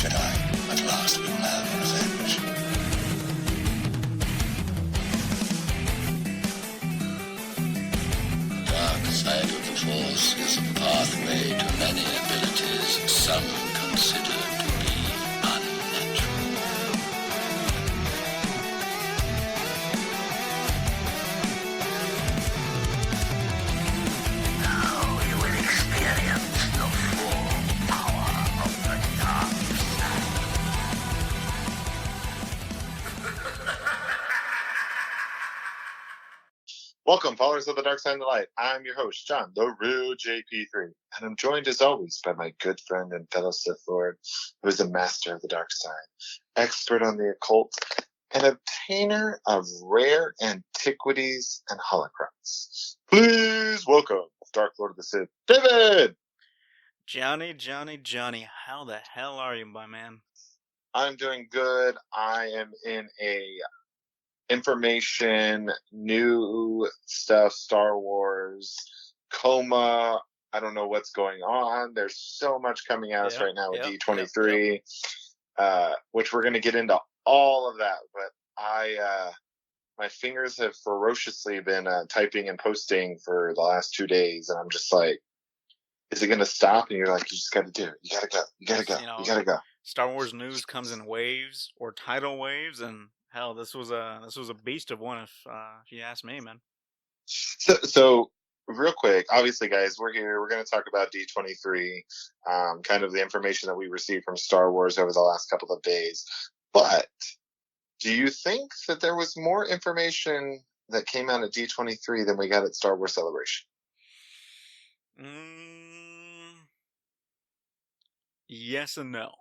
Jedi, at last we will have revenge. The dark side of the Force is a pathway to many abilities some consider to be unnatural. Now you will experience the full power of the dark side. Welcome, followers of the Dark Side and the Light. I'm your host, John, the real JP3, and I'm joined as always by my good friend and fellow Sith Lord, who is a master of the dark side, expert on the occult, and obtainer of rare antiquities and holocrons. Please welcome Dark Lord of the Sith, David! Johnny, how the hell are you, my man? I'm doing good. I am in a information, new stuff, Star Wars, coma. I don't know what's going on. There's so much coming at us right now with D23, which we're going to get into all of that. But my fingers have ferociously been typing and posting for the last 2 days, and I'm just like, is it going to stop? And you're like, you just got to do it. You got to go. You got to go. You got to go. Star Wars news comes in waves or tidal waves, and hell, this was a beast of one, if you ask me, man. So real quick, obviously, guys, we're here. We're going to talk about D23, kind of the information that we received from Star Wars over the last couple of days. But do you think that there was more information that came out at D23 than we got at Star Wars Celebration? Yes and no.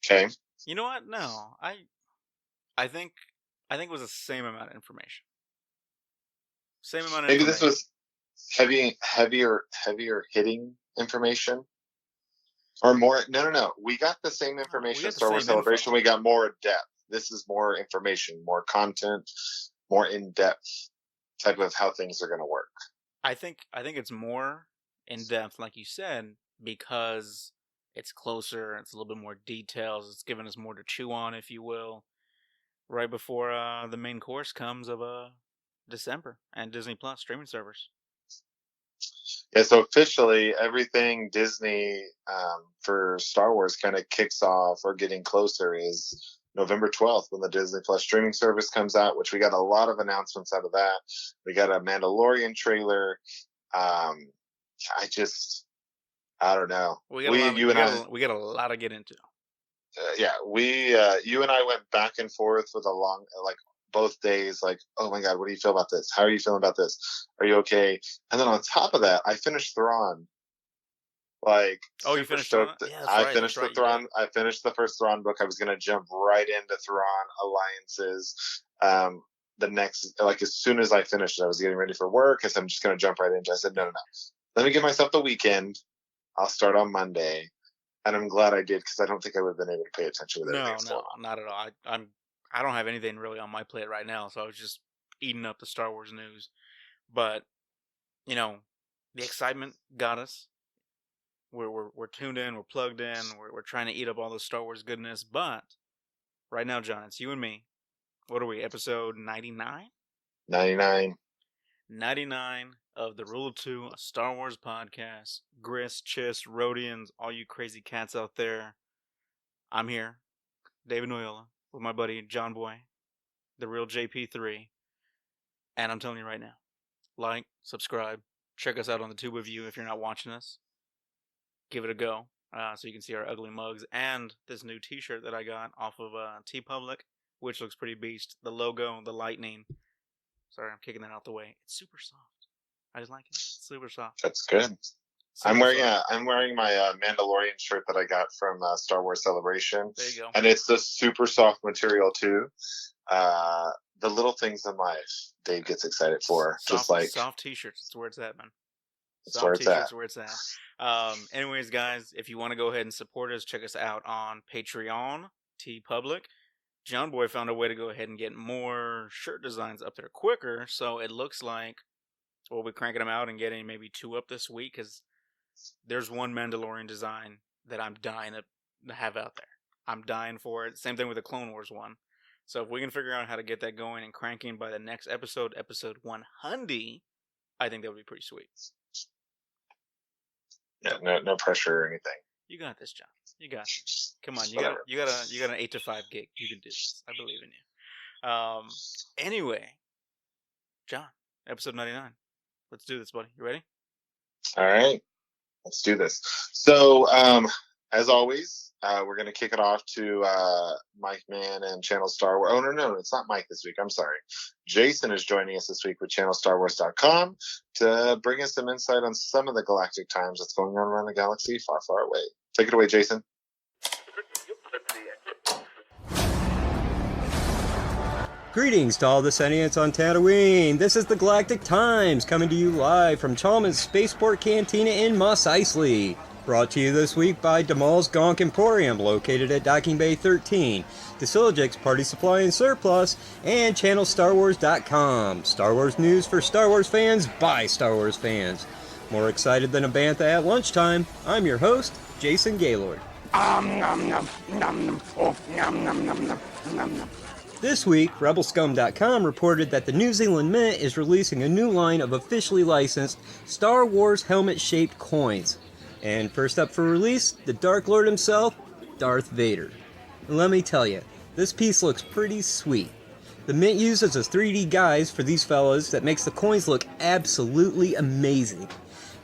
Okay. You know what? No, I think it was the same amount of information. Same amount of Maybe information. this was heavier hitting information, or more. No. We got the same information at Star Wars Celebration. We got more depth. This is more information, more content, more in depth type of how things are going to work. I think it's more in depth, like you said, because it's closer. It's a little bit more details. It's giving us more to chew on, if you will, right before the main course comes of December and Disney Plus streaming servers. Yeah, so officially everything Disney for Star Wars kind of kicks off or getting closer is November 12th when the Disney Plus streaming service comes out, which we got a lot of announcements out of that. We got a Mandalorian trailer. I don't know. We got a lot to get into. You and I went back and forth with a long, both days, oh my God, what do you feel about this? How are you feeling about this? Are you okay? And then on top of that, I finished Thrawn. You finished Thrawn? Yeah, I finished the Thrawn. I finished the first Thrawn book. I was going to jump right into Thrawn Alliances. The next, as soon as I finished it, I was getting ready for work. I said, I'm just going to jump right into it. I said, no. Let me give myself the weekend. I'll start on Monday. And I'm glad I did, because I don't think I would have been able to pay attention with everything. No, not at all. I don't have anything really on my plate right now, so I was just eating up the Star Wars news. But, the excitement got us. We're tuned in, we're plugged in, we're trying to eat up all the Star Wars goodness. But right now, John, it's you and me. What are we, episode 99? 99. 99 of The Rule of Two, a Star Wars podcast. Gris, Chiss, Rhodians, all you crazy cats out there. I'm here, David Noyola, with my buddy John Boy, the real JP3. And I'm telling you right now, like, subscribe, check us out on the Tube of You if you're not watching us. Give it a go, so you can see our ugly mugs and this new t-shirt that I got off of TeePublic, which looks pretty beast. The logo, the lightning. Sorry, I'm kicking that out the way. It's super soft. I just like it. It's super soft. That's good. I'm wearing my Mandalorian shirt that I got from Star Wars Celebration. There you go. And it's the super soft material too. The little things in life Dave gets excited for. Soft t-shirts. That's where it's at, man. Soft t-shirts where it's at. Anyways, guys, if you want to go ahead and support us, check us out on Patreon, TeePublic. John Boy found a way to go ahead and get more shirt designs up there quicker, so it looks like we'll be cranking them out and getting maybe 2 up this week, because there's one Mandalorian design that I'm dying to have out there. I'm dying for it. Same thing with the Clone Wars one. So if we can figure out how to get that going and cranking by the next episode 100, I think that would be pretty sweet. No pressure or anything. You got this, John. You got this. Come on, you got an 8 to 5 gig. You can do this. I believe in you. Anyway, John, episode 99. Let's do this, buddy. You ready? All right, let's do this. So, as always, we're going to kick it off to Mike Mann and Channel Star Wars. Oh, no, it's not Mike this week. I'm sorry. Jason is joining us this week with ChannelStarWars.com to bring us some insight on some of the galactic times that's going on around the galaxy far, far away. Take it away, Jason. Greetings to all the Sentients on Tatooine. This is the Galactic Times coming to you live from Chalmers Spaceport Cantina in Mos Eisley. Brought to you this week by Damal's Gonk Emporium, located at Docking Bay 13, Desilogix Party Supply and Surplus, and ChannelStarWars.com. Star Wars news for Star Wars fans by Star Wars fans. More excited than a bantha at lunchtime, I'm your host, Jason Gaylord. This week, RebelScum.com reported that the New Zealand Mint is releasing a new line of officially licensed Star Wars helmet-shaped coins. And first up for release, the Dark Lord himself, Darth Vader. And let me tell you, this piece looks pretty sweet. The Mint uses a 3D guise for these fellas that makes the coins look absolutely amazing.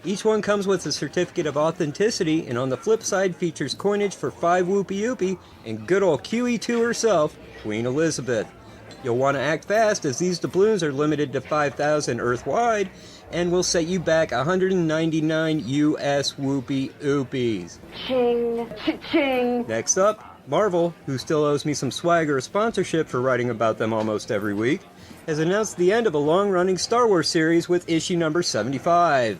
Each one comes with a certificate of authenticity, and on the flip side features coinage for 5 Whoopie Yoopie and good old QE2 herself, Queen Elizabeth. You'll want to act fast as these doubloons are limited to 5,000 Earth-wide and will set you back 199 US Whoopie Oopies. Ching, ching. Next up, Marvel, who still owes me some swag or sponsorship for writing about them almost every week, has announced the end of a long-running Star Wars series with issue number 75.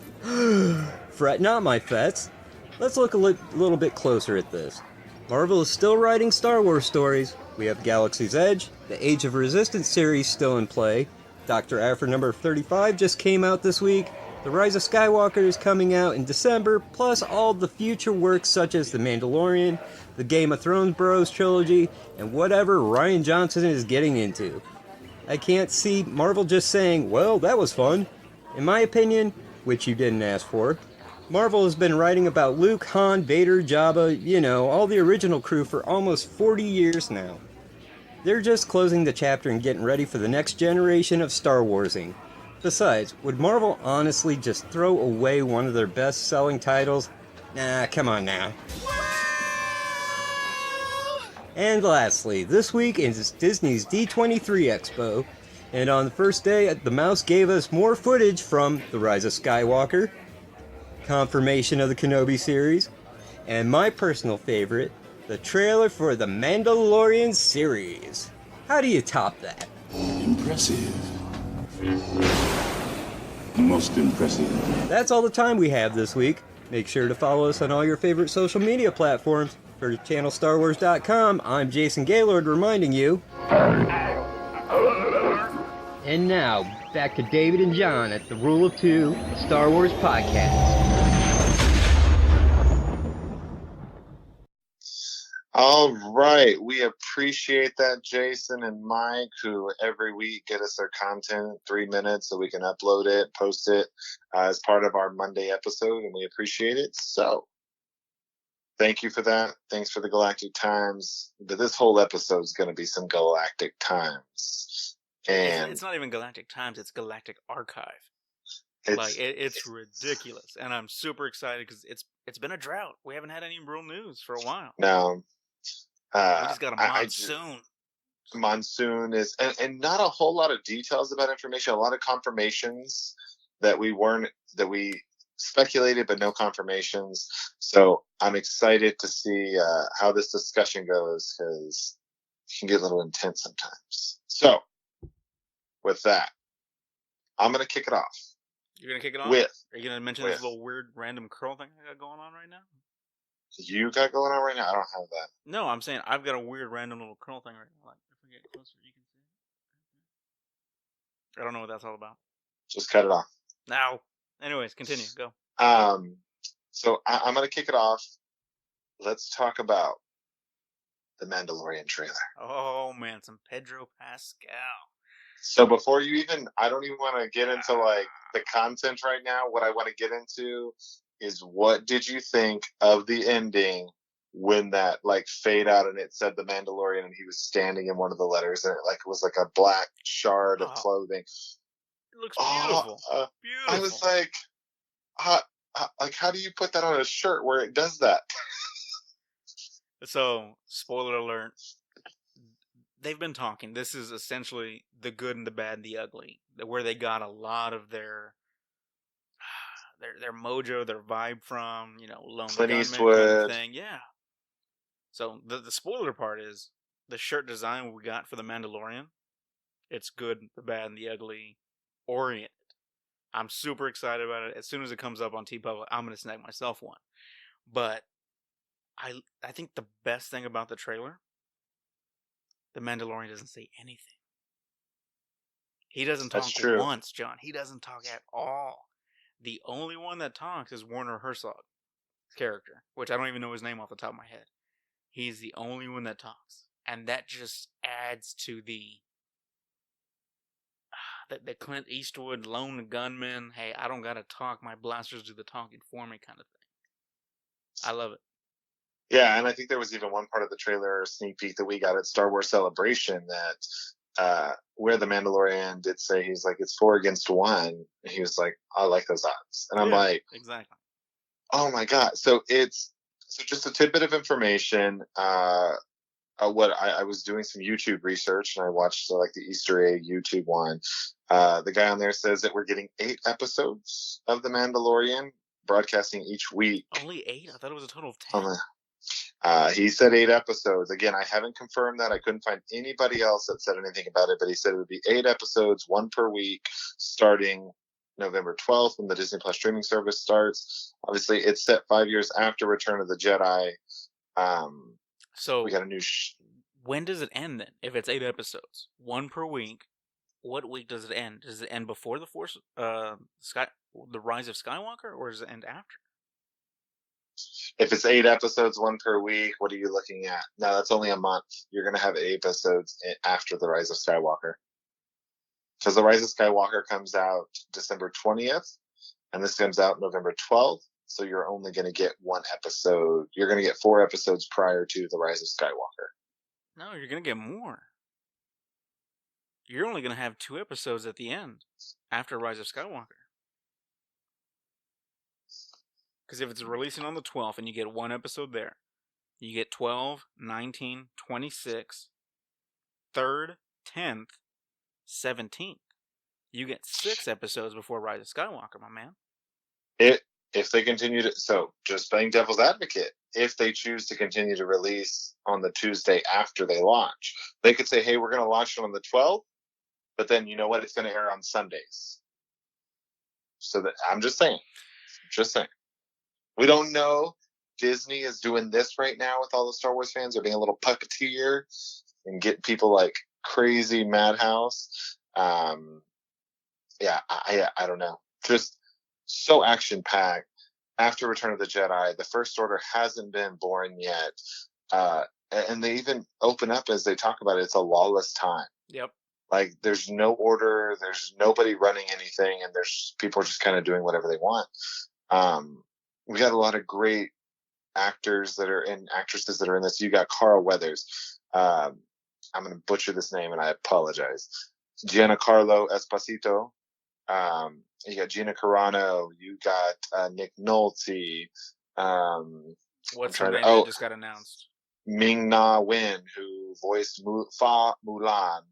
Fret not, my fets. Let's look a little bit closer at this. Marvel is still writing Star Wars stories. We have Galaxy's Edge, the Age of Resistance series still in play. Dr. Aphra number 35 just came out this week. The Rise of Skywalker is coming out in December, plus all the future works such as The Mandalorian, the Game of Thrones Bros trilogy, and whatever Rian Johnson is getting into. I can't see Marvel just saying, well, that was fun. In my opinion, which you didn't ask for, Marvel has been writing about Luke, Han, Vader, Jabba, all the original crew for almost 40 years now. They're just closing the chapter and getting ready for the next generation of Star Warsing. Besides, would Marvel honestly just throw away one of their best-selling titles? Nah, come on now. And lastly, this week is Disney's D23 Expo, and on the first day, the mouse gave us more footage from The Rise of Skywalker, confirmation of the Kenobi series, and my personal favorite, the trailer for the Mandalorian series. How do you top that? Impressive. Most impressive. That's all the time we have this week. Make sure to follow us on all your favorite social media platforms. For ChannelStarWars.com, I'm Jason Gaylord reminding you. And now, back to David and John at the Rule of Two Star Wars Podcast. All right. We appreciate that, Jason and Mike, who every week get us their content in 3 minutes so we can upload it, post it as part of our Monday episode, and we appreciate it. So thank you for that. Thanks for the Galactic Times. But this whole episode is going to be some Galactic Times. And it's not even Galactic Times, it's Galactic Archive. It's ridiculous. And I'm super excited because it's been a drought. We haven't had any real news for a while. No. We just got a monsoon. Monsoon is, and not a whole lot of details about information. A lot of confirmations that we speculated, but no confirmations. So I'm excited to see how this discussion goes because it can get a little intense sometimes. So with that, I'm going to kick it off. You're going to kick it off? Are you going to mention this little weird random curl thing I got going on right now? You got going on right now? I don't have that. No, I'm saying I've got a weird random little curl thing right now. Like, if we get closer, you can see it. I don't know what that's all about. Just cut it off. Now. Anyways, continue. Go. So I'm going to kick it off. Let's talk about the Mandalorian trailer. Oh man, some Pedro Pascal. So before you even, I don't even want to get into like the content right now. What I want to get into is, what did you think of the ending when that like fade out and it said the Mandalorian and he was standing in one of the letters and it was like a black shard of clothing. It looks beautiful. Beautiful. I was like, how do you put that on a shirt where it does that? So, spoiler alert. They've been talking. This is essentially the good and the bad and the ugly, where they got a lot of their mojo, their vibe from, Lone Clint Gunman Eastwood kind of thing. Yeah. So the spoiler part is the shirt design we got for the Mandalorian. It's good, the bad, and the ugly oriented. I'm super excited about it. As soon as it comes up on TeePublic, I'm gonna snag myself one. But I think the best thing about the trailer, the Mandalorian doesn't say anything. He doesn't talk once, John. He doesn't talk at all. The only one that talks is Werner Herzog's character, which I don't even know his name off the top of my head. He's the only one that talks. And that just adds to the Clint Eastwood lone gunman, hey, I don't gotta talk, my blasters do the talking for me kind of thing. I love it. Yeah, and I think there was even one part of the trailer sneak peek that we got at Star Wars Celebration that where the Mandalorian did say he's like, it's 4 against 1. And he was like, I like those odds. And I'm like, exactly. Oh my God. So just a tidbit of information. What I was doing some YouTube research and I watched like the Easter egg YouTube one. The guy on there says that we're getting 8 episodes of The Mandalorian broadcasting each week. Only 8? I thought it was a total of 10. He said 8 episodes. Again, I haven't confirmed that. I couldn't find anybody else that said anything about it, but he said it would be 8 episodes, 1 per week, starting November 12th when the Disney Plus streaming service starts. Obviously, it's set 5 years after Return of the Jedi. So we got a new. When does it end then? If it's 8 episodes, 1 per week, what week does it end? Does it end before the Rise of Skywalker, or does it end after? If it's 8 episodes, 1 per week, what are you looking at? No, that's only a month. You're going to have 8 episodes after the Rise of Skywalker. Because the Rise of Skywalker comes out December 20th, and this comes out November 12th. So you're only going to get 1 episode. You're going to get 4 episodes prior to the Rise of Skywalker. No, you're going to get more. You're only going to have 2 episodes at the end after Rise of Skywalker. Because if it's releasing on the 12th and you get 1 episode there, you get 12, 19, 26, 3rd, 10th, 17th. You get 6 episodes before Rise of Skywalker, my man. If they continue to, so just playing devil's advocate, if they choose to continue to release on the Tuesday after they launch, they could say, hey, we're going to launch it on the 12th, but then you know what? It's going to air on Sundays. So that I'm just saying. We don't know. Disney is doing this right now with all the Star Wars fans. They're being a little puppeteer and getting people like crazy madhouse. I don't know. Just so action-packed. After Return of the Jedi, the First Order hasn't been born yet. And they even open up as they talk about it. It's a lawless time. Yep. Like, there's no order. There's nobody running anything. And there's people just kind of doing whatever they want. We got a lot of great actors that are and actresses that are in this. You got Carl Weathers. I'm going to butcher this name, and I apologize. Giancarlo Esposito. You got Gina Carano. You got Nick Nolte. What's her name that just got announced? Ming-Na Wen, who voiced Fa Mulan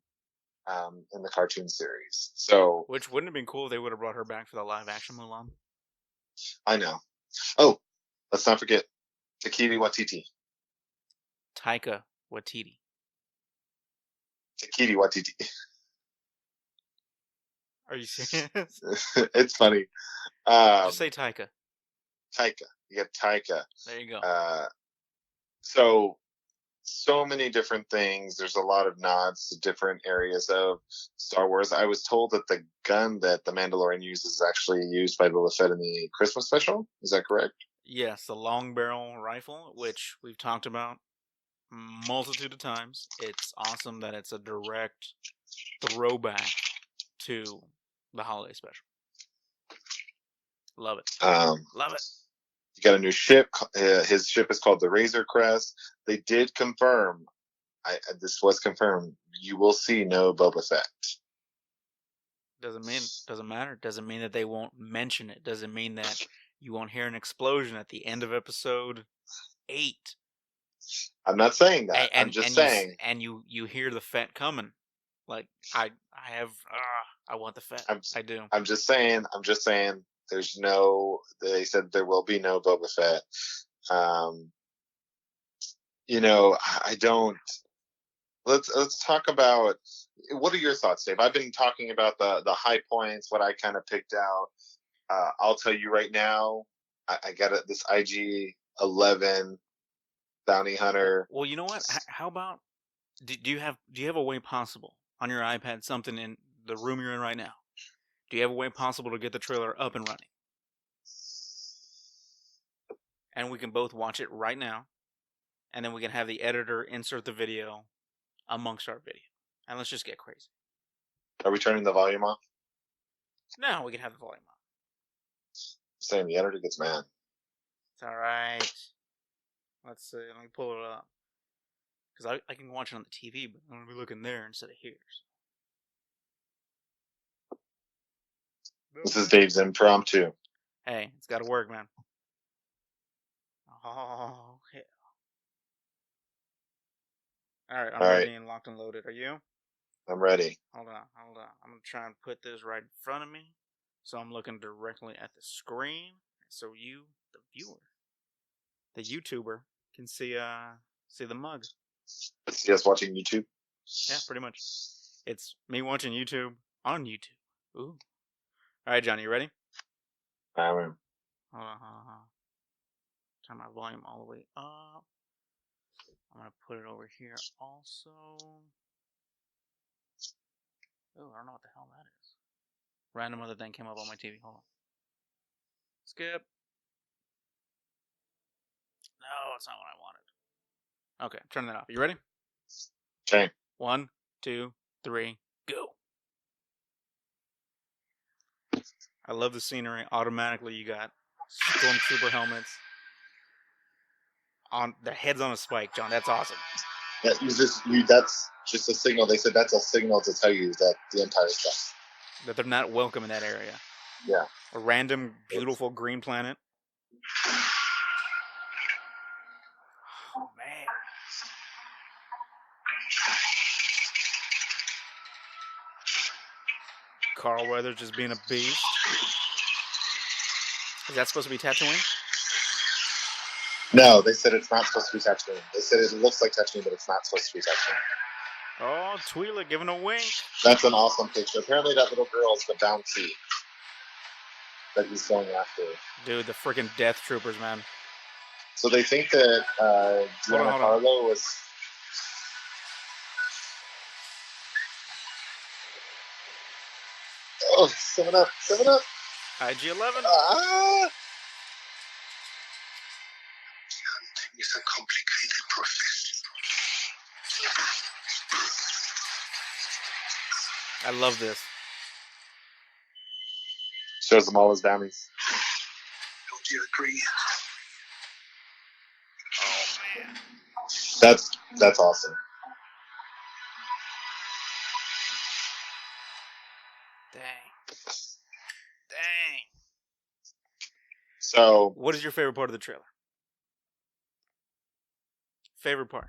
in the cartoon series. So, which wouldn't have been cool if they would have brought her back for the live-action Mulan. I know. Oh, let's not forget Taika Waititi. Taika Waititi. Taika Waititi. Are you serious? It's funny. Just say Taika. Taika. You got Taika. There you go. So many different things. There's a lot of nods to different areas of Star Wars. I was told that the gun that the Mandalorian uses is actually used by Boba Fett in the Christmas special. Is that correct? Yes, the long barrel rifle, which we've talked about multitude of times. It's awesome that it's a direct throwback to the holiday special. Love it. Love it. You got a new ship. His ship is called the Razor Crest. They did confirm. This was confirmed. You will see no Boba Fett. Doesn't matter. Doesn't mean that they won't mention it. Doesn't mean that you won't hear an explosion at the end of episode 8. I'm not saying that. I'm just saying. You hear the Fett coming. Like I want the Fett. I do. I'm just saying. There's no. They said there will be no Boba Fett. I don't. Let's talk about. What are your thoughts, Dave? I've been talking about the high points, what I kind of picked out. I'll tell you right now, I got this IG-11 bounty hunter. Well, you know what? How about do you have a way possible on your iPad, something in the room you're in right now? Do you have a way possible to get the trailer up and running? And we can both watch it right now, and then we can have the editor insert the video amongst our video. And let's just get crazy. Are we turning the volume off? No, we can have the volume on. Saying the editor gets mad. It's alright. Let's see. Let me pull it up. Because I can watch it on the TV, but I'm going to be looking there instead of here. This is Dave's impromptu. Hey, it's got to work, man. Oh, hell. Alright, I'm ready and locked and loaded. Are you? I'm ready. Hold on. I'm going to try and put this right in front of me. So I'm looking directly at the screen. So you, the viewer, the YouTuber, can see the mug. See us watching YouTube? Yeah, pretty much. It's me watching YouTube on YouTube. Ooh. Alright, Johnny, you ready? I am. Hold on. Turn my volume all the way up. I'm going to put it over here also. Oh, I don't know what the hell that is. Random other thing came up on my TV. Hold on. Skip. No, it's not what I wanted. Okay, turn that off. You ready? Okay. 1, 2, 3, go. I love the scenery. Automatically, you got Stormtrooper helmets. On their heads on a spike, John. That's awesome. Yeah, that's just a signal. They said that's a signal to tell you that the entire stuff. That they're not welcome in that area. Yeah. A random, beautiful green planet. Oh, man. Carl Weathers just being a beast. Is that supposed to be Tatooine? No, they said it's not supposed to be Tatooine. They said it looks like Tatooine, but it's not supposed to be Tatooine. Oh, Twi'lek giving a wink. That's an awesome picture. Apparently that little girl is the bounty that he's going after. Dude, the freaking Death Troopers, man. So they think that Giancarlo was... Oh, 7-Up. IG-11. It's a complicated process. I love this. Shows them all his bounties. Don't you agree? Oh, man. That's awesome. Dang. So, what is your favorite part of the trailer? Favorite part?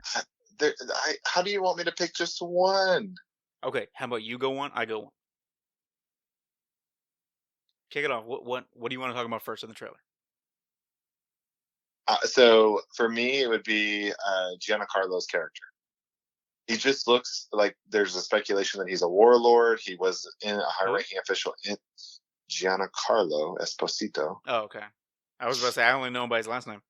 How do you want me to pick just one? Okay, how about you go one, I go one. Kick it off. What do you want to talk about first in the trailer? So for me, it would be Giancarlo's character. He just looks like there's a speculation that he's a warlord. He was in a high-ranking official in Giancarlo Esposito. Oh, okay. I was about to say, I only know him by his last name.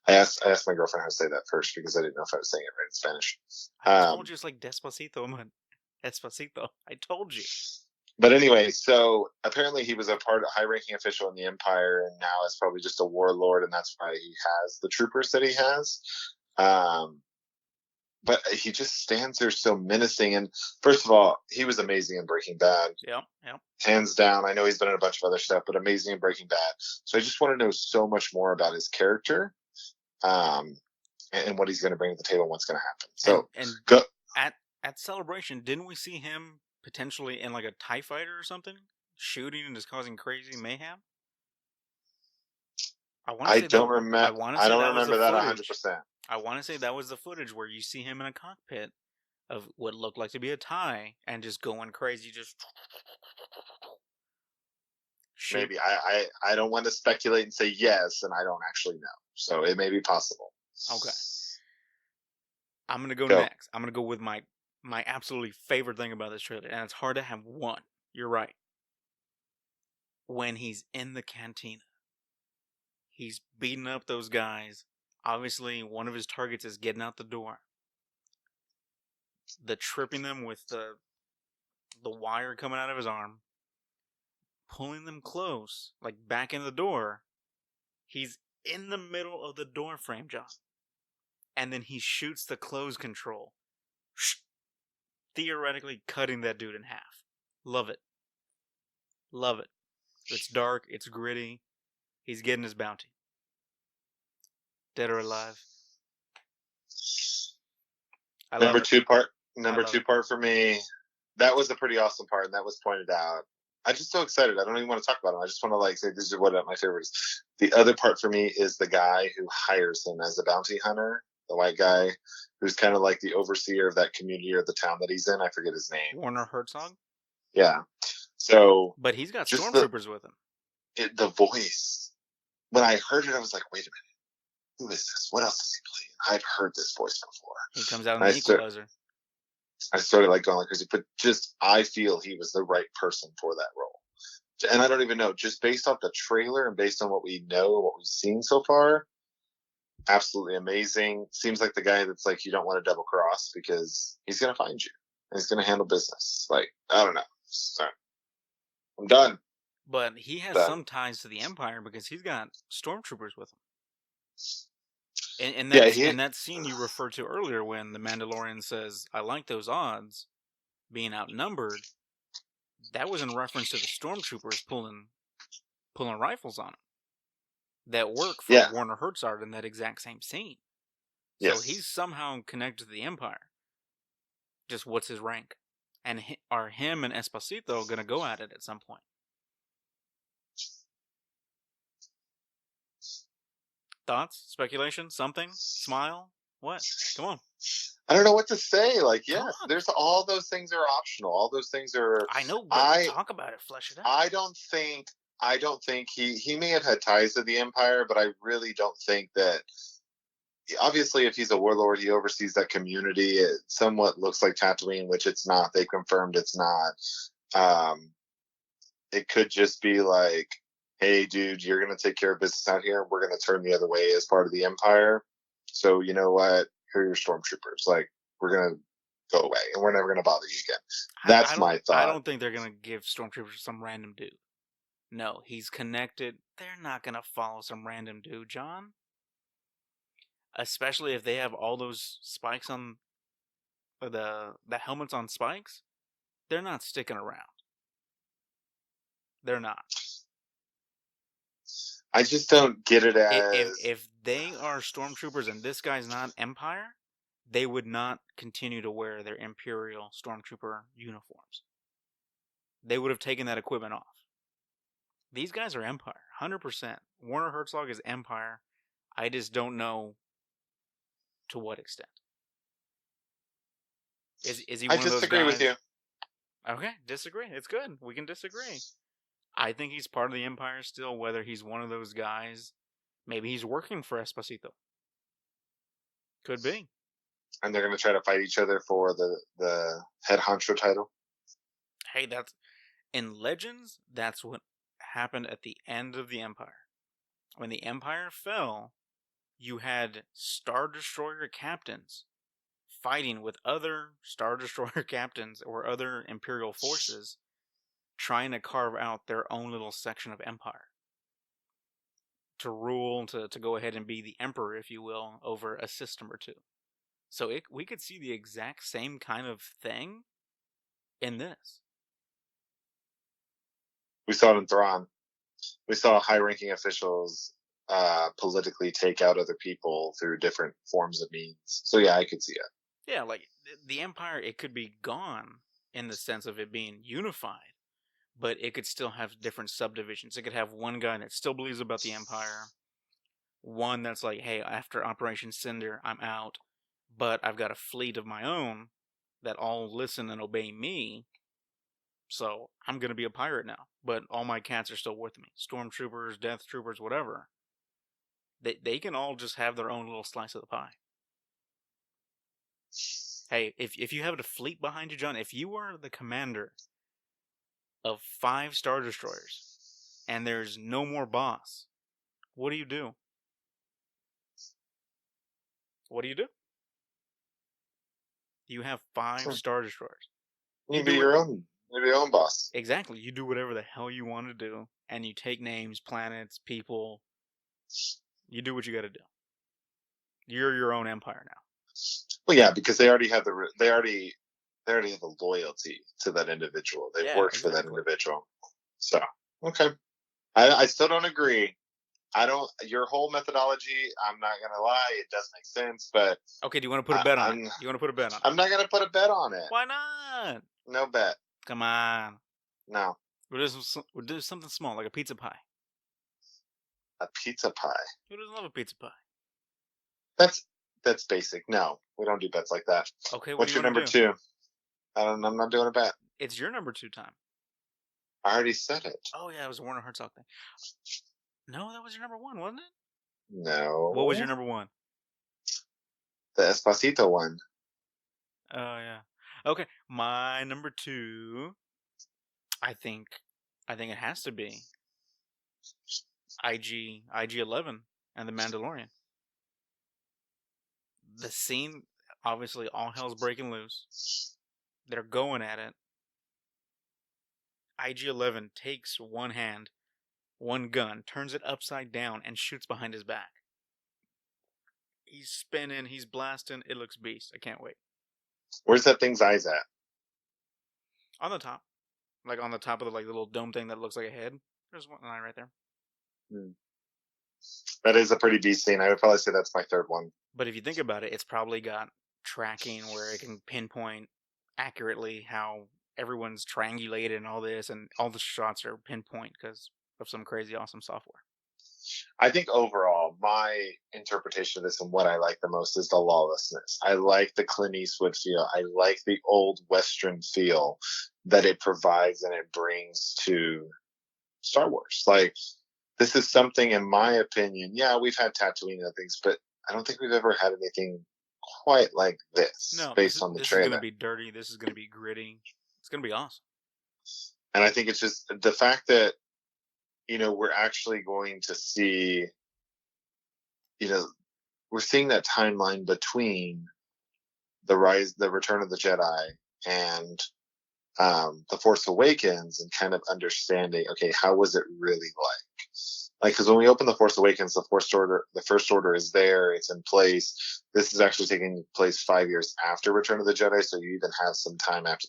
I asked my girlfriend how to say that first because I didn't know if I was saying it right in Spanish. I told you it's like Despacito, man. Despacito. I told you. But anyway, so apparently he was a high-ranking official in the Empire, and now is probably just a warlord, and that's why he has the troopers that he has. But he just stands there so menacing. And first of all, he was amazing in Breaking Bad. Yeah. Hands down. I know he's been in a bunch of other stuff, but amazing in Breaking Bad. So I just want to know so much more about his character, and what he's going to bring to the table and what's going to happen. So and go. At Celebration, didn't we see him potentially in like a TIE fighter or something, shooting and just causing crazy mayhem? I don't remember that 100%. I want to say that was the footage where you see him in a cockpit of what looked like to be a TIE and just going crazy, just shoot. Maybe. I don't want to speculate and say yes, and I don't actually know. So it may be possible. Okay. I'm going to go next. I'm going to go with my absolutely favorite thing about this trailer, and it's hard to have one. You're right. When he's in the cantina, he's beating up those guys. Obviously, one of his targets is getting out the door. The tripping them with the wire coming out of his arm, pulling them close, like back in the door. He's in the middle of the door frame, John. And then he shoots the close control, theoretically cutting that dude in half. Love it. Love it. It's dark. It's gritty. He's getting his bounty. Dead or alive. Number two part for me. That was a pretty awesome part, and that was pointed out. I'm just so excited. I don't even want to talk about him. I just want to say this is what my favorite is. The other part for me is the guy who hires him as a bounty hunter, the white guy who's kind of like the overseer of that community or the town that he's in. I forget his name. Werner Herzog? Yeah. So, but he's got stormtroopers with him. The voice. When I heard it, I was like, wait a minute. Who is this? What else does he play? I've heard this voice before. He comes out in the Equalizer. I started going like crazy, but I feel he was the right person for that role. And I don't even know, just based off the trailer and based on what we know, what we've seen so far, absolutely amazing. Seems like the guy that's you don't want to double cross because he's going to find you and he's going to handle business. I don't know. Sorry. I'm done. But he has some ties to the Empire because he's got stormtroopers with him. And that scene you referred to earlier when the Mandalorian says, I like those odds, being outnumbered, that was in reference to the stormtroopers pulling rifles on him. That work for Werner Herzog in that exact same scene. Yes. So he's somehow connected to the Empire. Just what's his rank? And are him and Esposito going to go at it at some point? Thoughts? Speculation? Something? Smile? What? Come on. I don't know what to say. Yes, there's all those things are optional. All those things are. I know, but talk about it, flesh it out. I don't think he may have had ties to the Empire, but I really don't think that. Obviously, if he's a warlord, he oversees that community. It somewhat looks like Tatooine, which it's not. They confirmed it's not. It could just be hey, dude, you're going to take care of business out here. We're going to turn the other way as part of the Empire. So, you know what? Here are your stormtroopers. We're going to go away, and we're never going to bother you again. That's my thought. I don't think they're going to give stormtroopers some random dude. No, he's connected. They're not going to follow some random dude, John. Especially if they have all those spikes on the helmets on spikes. They're not sticking around. They're not. I just don't get it as... If they are stormtroopers and this guy's not Empire, they would not continue to wear their Imperial stormtrooper uniforms. They would have taken that equipment off. These guys are Empire, 100%. Werner Herzog is Empire. I just don't know to what extent. Is he one of those guys? I disagree with you. Okay, disagree. It's good. We can disagree. I think he's part of the Empire still, whether he's one of those guys. Maybe he's working for Esposito. Could be. And they're going to try to fight each other for the head honcho title. Hey, that's... In Legends, that's what happened at the end of the Empire. When the Empire fell, you had Star Destroyer captains fighting with other Star Destroyer captains or other Imperial forces trying to carve out their own little section of empire. To rule, to go ahead and be the emperor, if you will, over a system or two. So we could see the exact same kind of thing in this. We saw it in Thrawn. We saw high-ranking officials politically take out other people through different forms of means. So yeah, I could see it. Yeah, like the empire, it could be gone in the sense of it being unified, but it could still have different subdivisions. It could have one guy that still believes about the empire, one that's like, hey, after Operation Cinder, I'm out, but I've got a fleet of my own that all listen and obey me, so I'm going to be a pirate now, but all my cats are still with me. Stormtroopers, Death Troopers, whatever. They can all just have their own little slice of the pie. Hey, if you have a fleet behind you, John, if you are the commander of 5 Star Destroyers and there's no more boss, what do? What do? You have 5 Star Destroyers. You be your own. You be your own boss. Exactly. You do whatever the hell you want to do, and you take names, planets, people. You do what you got to do. You're your own empire now. Well, yeah, because they already have the loyalty to that individual. They've worked for that individual. So okay, I still don't agree. Your whole methodology, I'm not gonna lie, it does make sense, but okay. Do you want to put a bet on it? You want to put a bet on it? I'm not gonna put a bet on it. Why not? No bet. Come on. No. We'll do something small, like a pizza pie. A pizza pie. Who doesn't love a pizza pie? That's basic. No, we don't do bets like that. Okay, what's your number 2? I'm not doing a bet. It's your number 2 time. I already said it. Oh yeah, it was a Werner Herzog thing. No, that was your number 1, wasn't it? No. What was your number 1? The Espacito one. Oh yeah. Okay, my number 2. I think it has to be IG-11 and the Mandalorian. The scene, obviously, all hell's breaking loose. They're going at it. IG-11 takes one hand, one gun, turns it upside down, and shoots behind his back. He's spinning, he's blasting. It looks beast. I can't wait. Where's that thing's eyes at? On the top. Like on the top of the little dome thing that looks like a head. There's one eye right there. That is a pretty beast scene. I would probably say that's my 3rd one. But if you think about it, it's probably got tracking where it can pinpoint accurately how everyone's triangulated and all this, and all the shots are pinpoint because of some crazy awesome software. I think overall, my interpretation of this and what I like the most is the lawlessness. I like the Clint Eastwood feel. I like the old Western feel that it provides and it brings to Star Wars. Like, this is something, in my opinion, yeah, we've had Tatooine and things, but I don't think we've ever had anything quite like this based on the trailer. This is going to be dirty. This is going to be gritty. It's going to be awesome. And I think it's just the fact that, we're actually going to see, we're seeing that timeline between the Return of the Jedi and the Force Awakens, and kind of understanding, okay, how was it really like, because when we open the Force Awakens, the First Order is there, it's in place. This is actually taking place 5 years after Return of the Jedi, so you even have some time after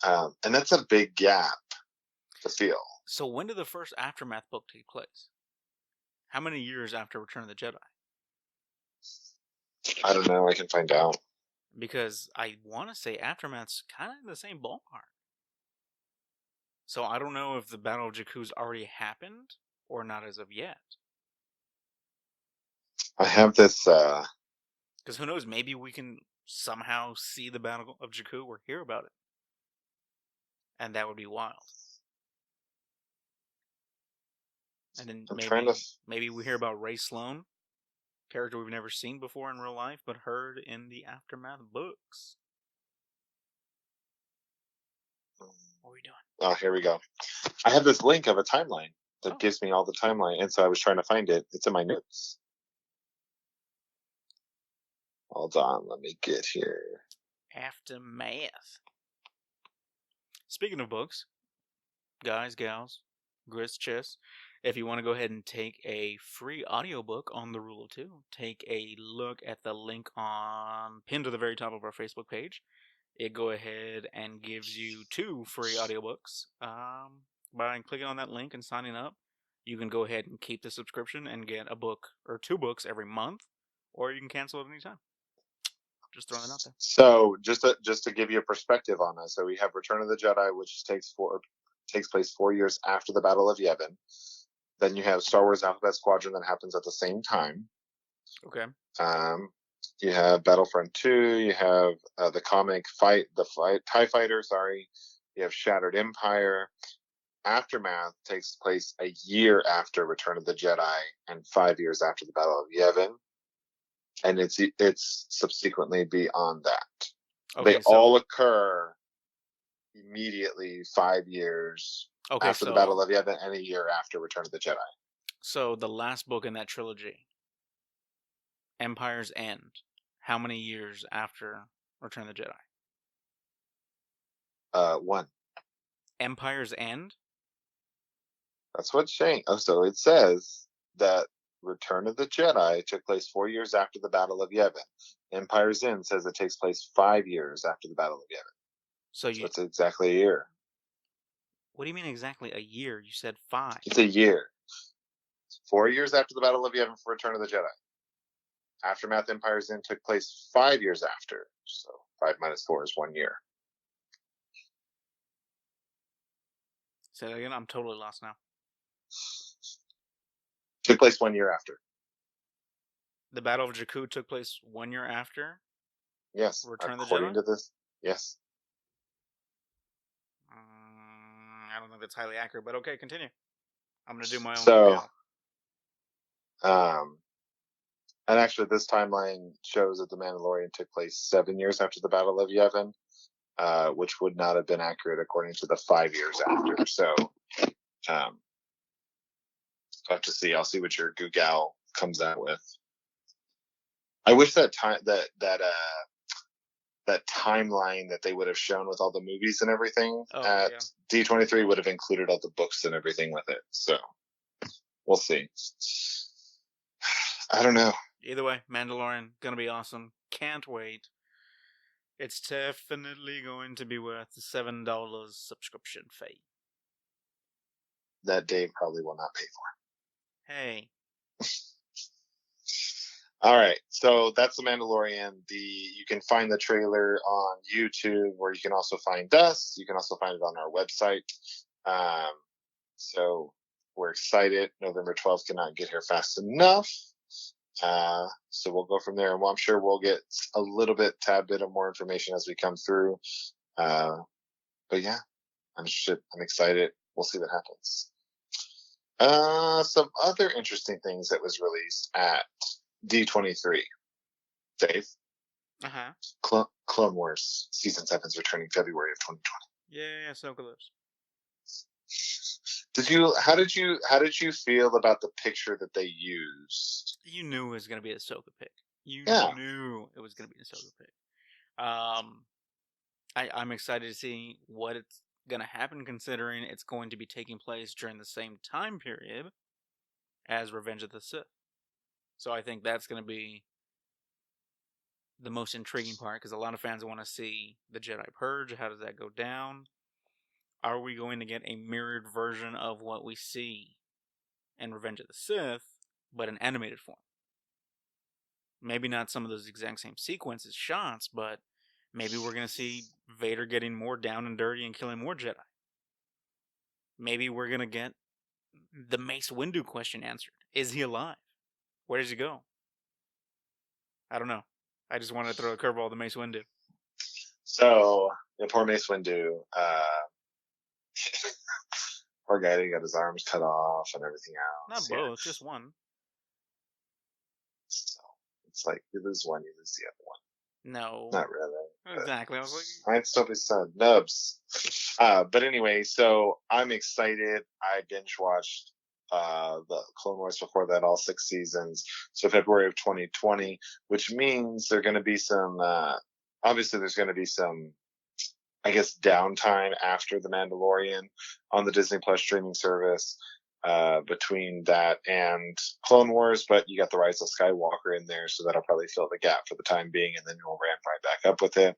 that, and that's a big gap to feel. So when did the first Aftermath book take place? How many years after Return of the Jedi? I don't know. I can find out. Because I want to say Aftermath's kind of in the same ballpark. So I don't know if the Battle of Jakku's already happened or not as of yet. I have this... Because who knows, maybe we can somehow see the Battle of Jakku or hear about it. And that would be wild. And then maybe we hear about Ray Sloan, character we've never seen before in real life, but heard in the Aftermath books. What are we doing? Oh, here we go. I have this link of a timeline that gives me all the timeline, and so I was trying to find it. It's in my notes. Hold on, let me get here. Aftermath. Speaking of books, guys, gals, Gris, Chiss, if you want to go ahead and take a free audiobook on the Rule of Two, take a look at the link pinned to the very top of our Facebook page. It go ahead and gives you 2 free audiobooks. By clicking on that link and signing up, you can go ahead and keep the subscription and get a book or 2 books every month, or you can cancel it anytime. Just throwing it out there. So just to give you a perspective on that, so we have Return of the Jedi, which takes place 4 years after the Battle of Yavin. Then you have Star Wars Alphabet Squadron that happens at the same time. Okay. You have Battlefront 2. You have the comic TIE Fighter. Sorry. You have Shattered Empire. Aftermath takes place a year after Return of the Jedi and 5 years after the Battle of Yavin. And it's subsequently beyond that. Okay, they all occur immediately 5 years after the Battle of Yavin and a year after Return of the Jedi. So the last book in that trilogy, Empire's End, how many years after Return of the Jedi? 1. Empire's End? That's what's saying. Oh, so it says that Return of the Jedi took place 4 years after the Battle of Yavin. Empire's End says it takes place 5 years after the Battle of Yavin. So it's exactly a year. What do you mean exactly a year? You said 5. It's a year. 4 years after the Battle of Yavin for Return of the Jedi. Aftermath Empire's End took place 5 years after. So 5 minus 4 is 1 year. Say that again? I'm totally lost now. Took place 1 year after. The Battle of Jakku took place 1 year after? Yes. Return of the Jedi? According to this, yes. I don't think that's highly accurate, but okay, continue. I'm going to do my own. So, and actually this timeline shows that The Mandalorian took place 7 years after the Battle of Yavin, which would not have been accurate according to the 5 years after. So, I'll have to see. I'll see what your Google comes out with. I wish that timeline that they would have shown with all the movies and everything D23 would have included all the books and everything with it. So we'll see. I don't know. Either way, Mandalorian, gonna be awesome. Can't wait. It's definitely going to be worth the $7 subscription fee. That Dave probably will not pay for. Hey. All right, so that's The Mandalorian. You can find the trailer on YouTube, where you can also find us. You can also find it on our website. So we're excited. November 12th cannot get here fast enough. So we'll go from there, and I'm sure we'll get a tad bit of more information as we come through. But yeah, I'm excited. We'll see what happens. Some other interesting things that was released at D23. Dave? Clone Wars Season 7 is returning February of 2020. Yeah, so close. How did you feel about the picture that they used? You knew it was going to be a Ahsoka pick. You knew it was going to be an Ahsoka pick. I'm excited to see what it's going to happen, considering it's going to be taking place during the same time period as Revenge of the Sith. So I think that's going to be the most intriguing part, because a lot of fans want to see the Jedi Purge. How does that go down? Are we going to get a mirrored version of what we see in Revenge of the Sith, but in animated form? Maybe not some of those exact same sequences, shots, but maybe we're going to see Vader getting more down and dirty and killing more Jedi. Maybe we're going to get the Mace Windu question answered. Is he alive? Where does he go? I don't know. I just wanted to throw a curveball to Mace Windu. So, poor Mace Windu. Poor guy, he got his arms cut off and everything else. Not both, just one. So, it's like, you lose one, you lose the other one. No. Not really. Exactly. I was like... Might still be some nubs. But anyway, so I'm excited. I binge watched the Clone Wars before that, all 6 seasons. So February of 2020, which means there are going to be some, obviously there's going to be some I guess, downtime after The Mandalorian on the Disney Plus streaming service, between that and Clone Wars, but you got The Rise of Skywalker in there, so that'll probably fill the gap for the time being, and then we'll ramp right back up with it.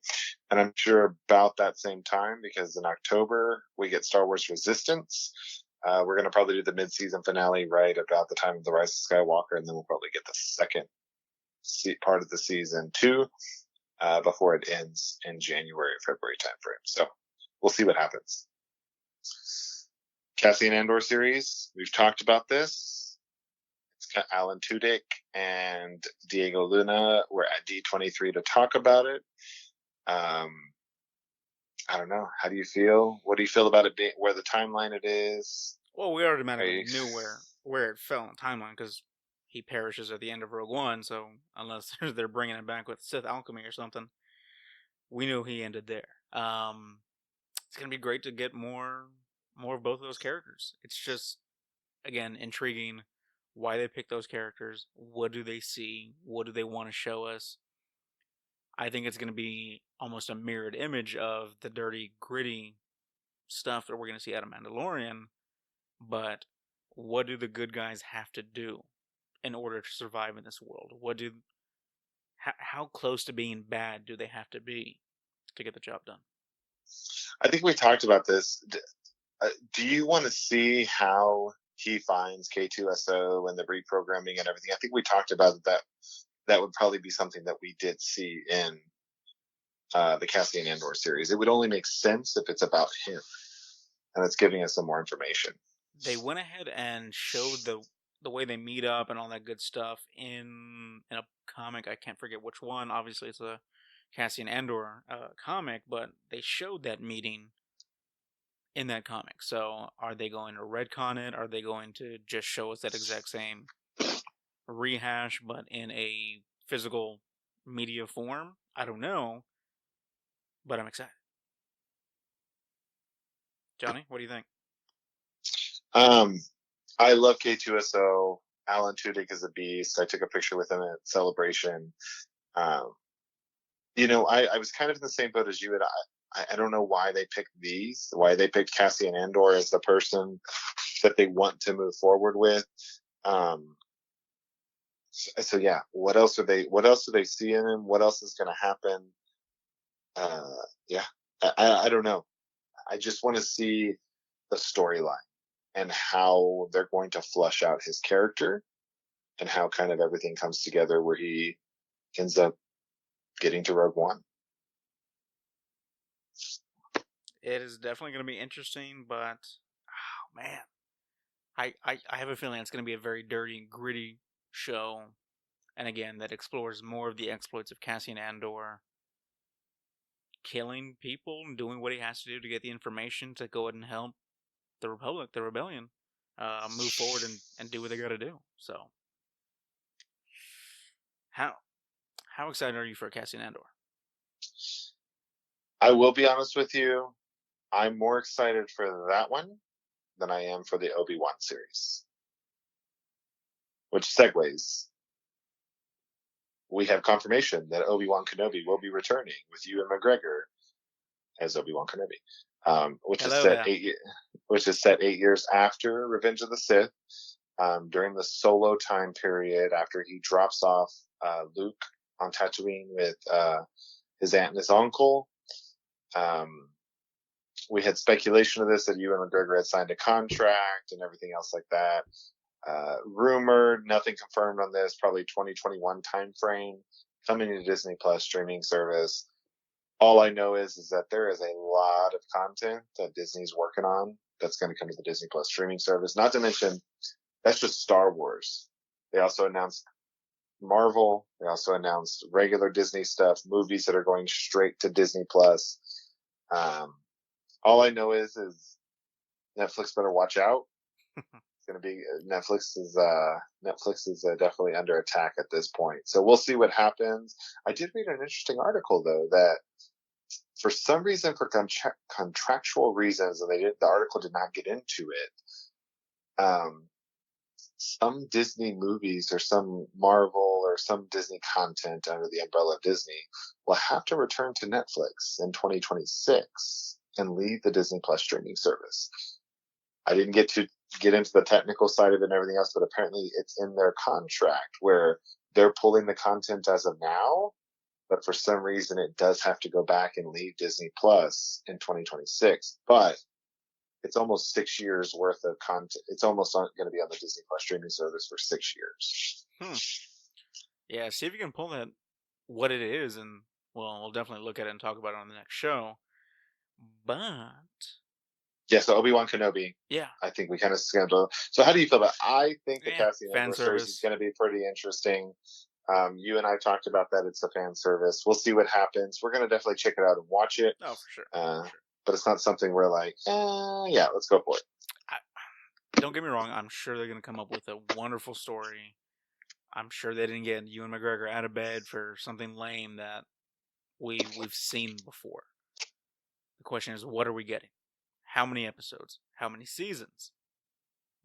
And I'm sure about that same time, because in October we get Star Wars Resistance. We're going to probably do the mid-season finale right about the time of The Rise of Skywalker, and then we'll probably get the second part of the season 2 before it ends in January or February timeframe. So we'll see what happens. Cassian Andor series, we've talked about this. It's got Alan Tudyk and Diego Luna. We're at D23 to talk about it. I don't know. How do you feel? What do you feel about it being where the timeline it is? Well, we automatically knew where it fell in the timeline, because he perishes at the end of Rogue One. So unless they're bringing it back with Sith alchemy or something, we knew he ended there. It's gonna be great to get more of both of those characters. It's just, again, intriguing why they pick those characters. What do they see? What do they want to show us? I think it's going to be almost a mirrored image of the dirty, gritty stuff that we're going to see out of Mandalorian. But what do the good guys have to do in order to survive in this world? How close to being bad do they have to be to get the job done? I think we talked about this. Do you want to see how he finds K2SO and the reprogramming and everything? I think we talked about that would probably be something that we did see in the Cassian Andor series. It would only make sense if it's about him, and it's giving us some more information. They went ahead and showed the way they meet up and all that good stuff in a comic. I can't forget which one. Obviously, it's a Cassian Andor comic, but they showed that meeting in that comic. So are they going to retcon it? Are they going to just show us that exact same rehash but in a physical media form? I don't know, but I'm excited. Johnny, what do you think? I love K2SO. Alan Tudyk is a beast. I took a picture with him at Celebration. I was kind of in the same boat as you, and I don't know why they picked Cassian Andor as the person that they want to move forward with. So yeah, what else do they see in him? What else is going to happen? I don't know. I just want to see the storyline and how they're going to flush out his character and how kind of everything comes together where he ends up getting to Rogue One. It is definitely going to be interesting, but oh man, I have a feeling it's going to be a very dirty and gritty show, and again, that explores more of the exploits of Cassian Andor, killing people and doing what he has to do to get the information to go ahead and help the Republic, the rebellion, move forward and do what they got to do. So, how excited are you for Cassian Andor? I will be honest with you. I'm more excited for that one than I am for the Obi-Wan series. Which segues. We have confirmation that Obi-Wan Kenobi will be returning with Ewan McGregor as Obi-Wan Kenobi, which is set 8 years after Revenge of the Sith, during the Solo time period after he drops off Luke on Tatooine with his aunt and his uncle. We had speculation of this, that Ewan McGregor had signed a contract and everything else like that. Rumored, nothing confirmed on this, probably 2021 timeframe, coming to Disney Plus streaming service. All I know is that there is a lot of content that Disney's working on that's going to come to the Disney Plus streaming service. Not to mention, that's just Star Wars. They also announced Marvel. They also announced regular Disney stuff, movies that are going straight to Disney Plus. All I know is Netflix better watch out. It's going to be Netflix is definitely under attack at this point. So we'll see what happens. I did read an interesting article though that for some reason, for contractual reasons, and the article did not get into it. some Disney movies or some Marvel or some Disney content under the umbrella of Disney will have to return to Netflix in 2026 and leave the Disney Plus streaming service. I didn't get into the technical side of it and everything else, but apparently it's in their contract where they're pulling the content as of now, but for some reason it does have to go back and leave Disney Plus in 2026. But it's almost 6 years worth of content. It's almost going to be on the Disney Plus streaming service for 6 years. Yeah, see if you can pull that, what it is, and well, we'll definitely look at it and talk about it on the next show. But yeah, so Obi-Wan Kenobi. Yeah, I think we kind of skimmed on. So how do you feel about? I think the Cassian fan Andor service series is going to be pretty interesting. You and I talked about that. It's a fan service. We'll see what happens. We're going to definitely check it out and watch it. Oh, for sure. But it's not something we're like, yeah, let's go for it. Don't get me wrong. I'm sure they're going to come up with a wonderful story. I'm sure they didn't get Ewan McGregor out of bed for something lame that we've seen before. The question is, what are we getting? How many episodes? How many seasons?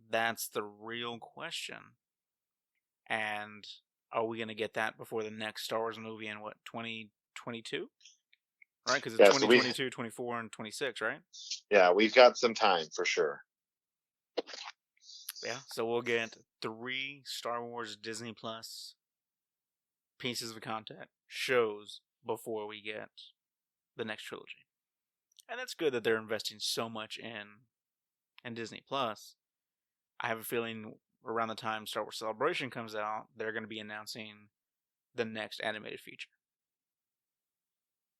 That's the real question. And are we going to get that before the next Star Wars movie in, 2022? Right? Because it's 2022, 24, and 26, right? Yeah, we've got some time for sure. Yeah, so we'll get 3 Star Wars Disney Plus pieces of content, shows, before we get the next trilogy. And that's good that they're investing so much in Disney Plus. I have a feeling around the time Star Wars Celebration comes out, they're going to be announcing the next animated feature.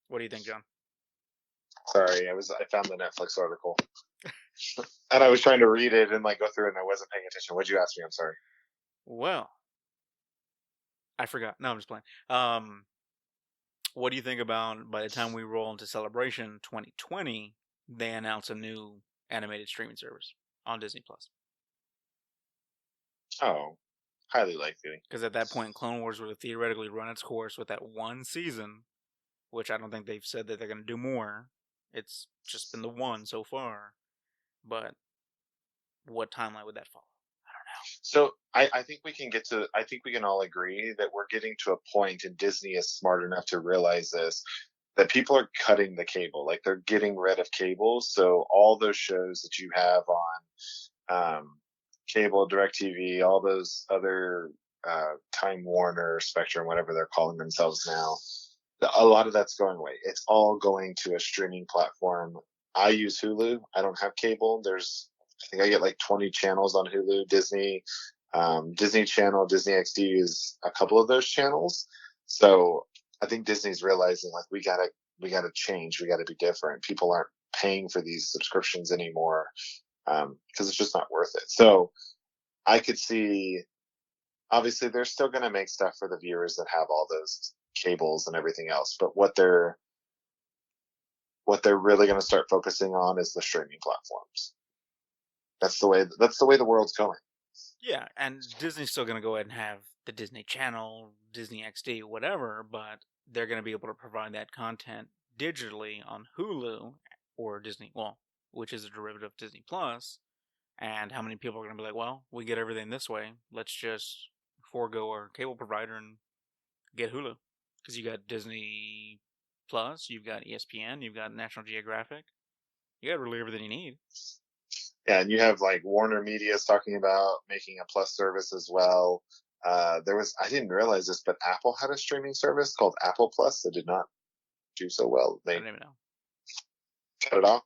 What do you think, John? Sorry, I found the Netflix article. And I was trying to read it and go through it and I wasn't paying attention. What'd you ask me? I'm sorry. Well, I forgot. No, I'm just playing. What do you think about, by the time we roll into Celebration 2020, they announce a new animated streaming service on Disney Plus? Oh, highly likely. Because at that point, Clone Wars would have theoretically run its course with that one season, which I don't think they've said that they're going to do more. It's just been the one so far. But what timeline would that follow? I don't know. So I think we can all agree that we're getting to a point, and Disney is smart enough to realize this, that people are cutting the cable. They're getting rid of cable. So all those shows that you have on cable, DirecTV, all those other Time Warner, Spectrum, whatever they're calling themselves now, a lot of that's going away. It's all going to a streaming platform. I use Hulu. I don't have cable. I think I get 20 channels on Hulu. Disney Channel, Disney XD is a couple of those channels. So I think Disney's realizing we gotta change. We gotta be different. People aren't paying for these subscriptions anymore because it's just not worth it. So I could see, obviously they're still going to make stuff for the viewers that have all those cables and everything else. But what they're really going to start focusing on is the streaming platforms. That's the way the world's going. Yeah, and Disney's still going to go ahead and have the Disney Channel, Disney XD, whatever, but they're going to be able to provide that content digitally on Hulu or Disney, which is a derivative of Disney Plus. And how many people are going to be like, well, we get everything this way. Let's just forego our cable provider and get Hulu. Because you got Disney Plus, you've got ESPN, you've got National Geographic. You got really everything you need. Yeah, and you have Warner Media's talking about making a Plus service as well. I didn't realize this, but Apple had a streaming service called Apple Plus that did not do so well. I don't even know. Cut it off.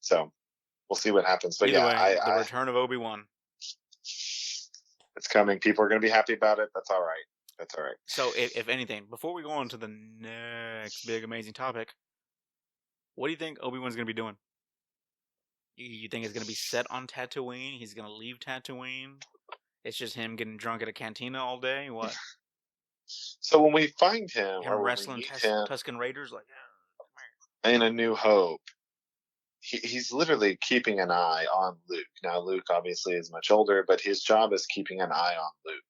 So we'll see what happens. But Either way, the return of Obi-Wan. It's coming. People are going to be happy about it. That's all right. So, if anything, before we go on to the next big amazing topic, what do you think Obi-Wan's going to be doing? You think it's going to be set on Tatooine? He's going to leave Tatooine? It's just him getting drunk at a cantina all day? What? So when we find him, or wrestling Tusken Raiders, in A New Hope, he's literally keeping an eye on Luke. Now, Luke obviously is much older, but his job is keeping an eye on Luke.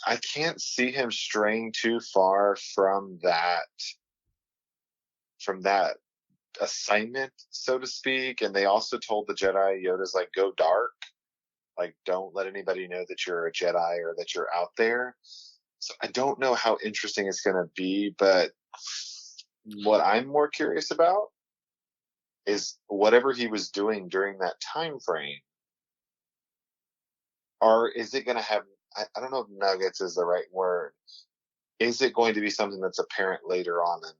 I can't see him straying too far from that assignment, so to speak. And they also told the Jedi, Yoda's like, go dark. Like, don't let anybody know that you're a Jedi or that you're out there. So I don't know how interesting it's going to be, but what I'm more curious about is whatever he was doing during that time frame. Or is it going to have, I don't know if nuggets is the right word. Is it going to be something that's apparent later on in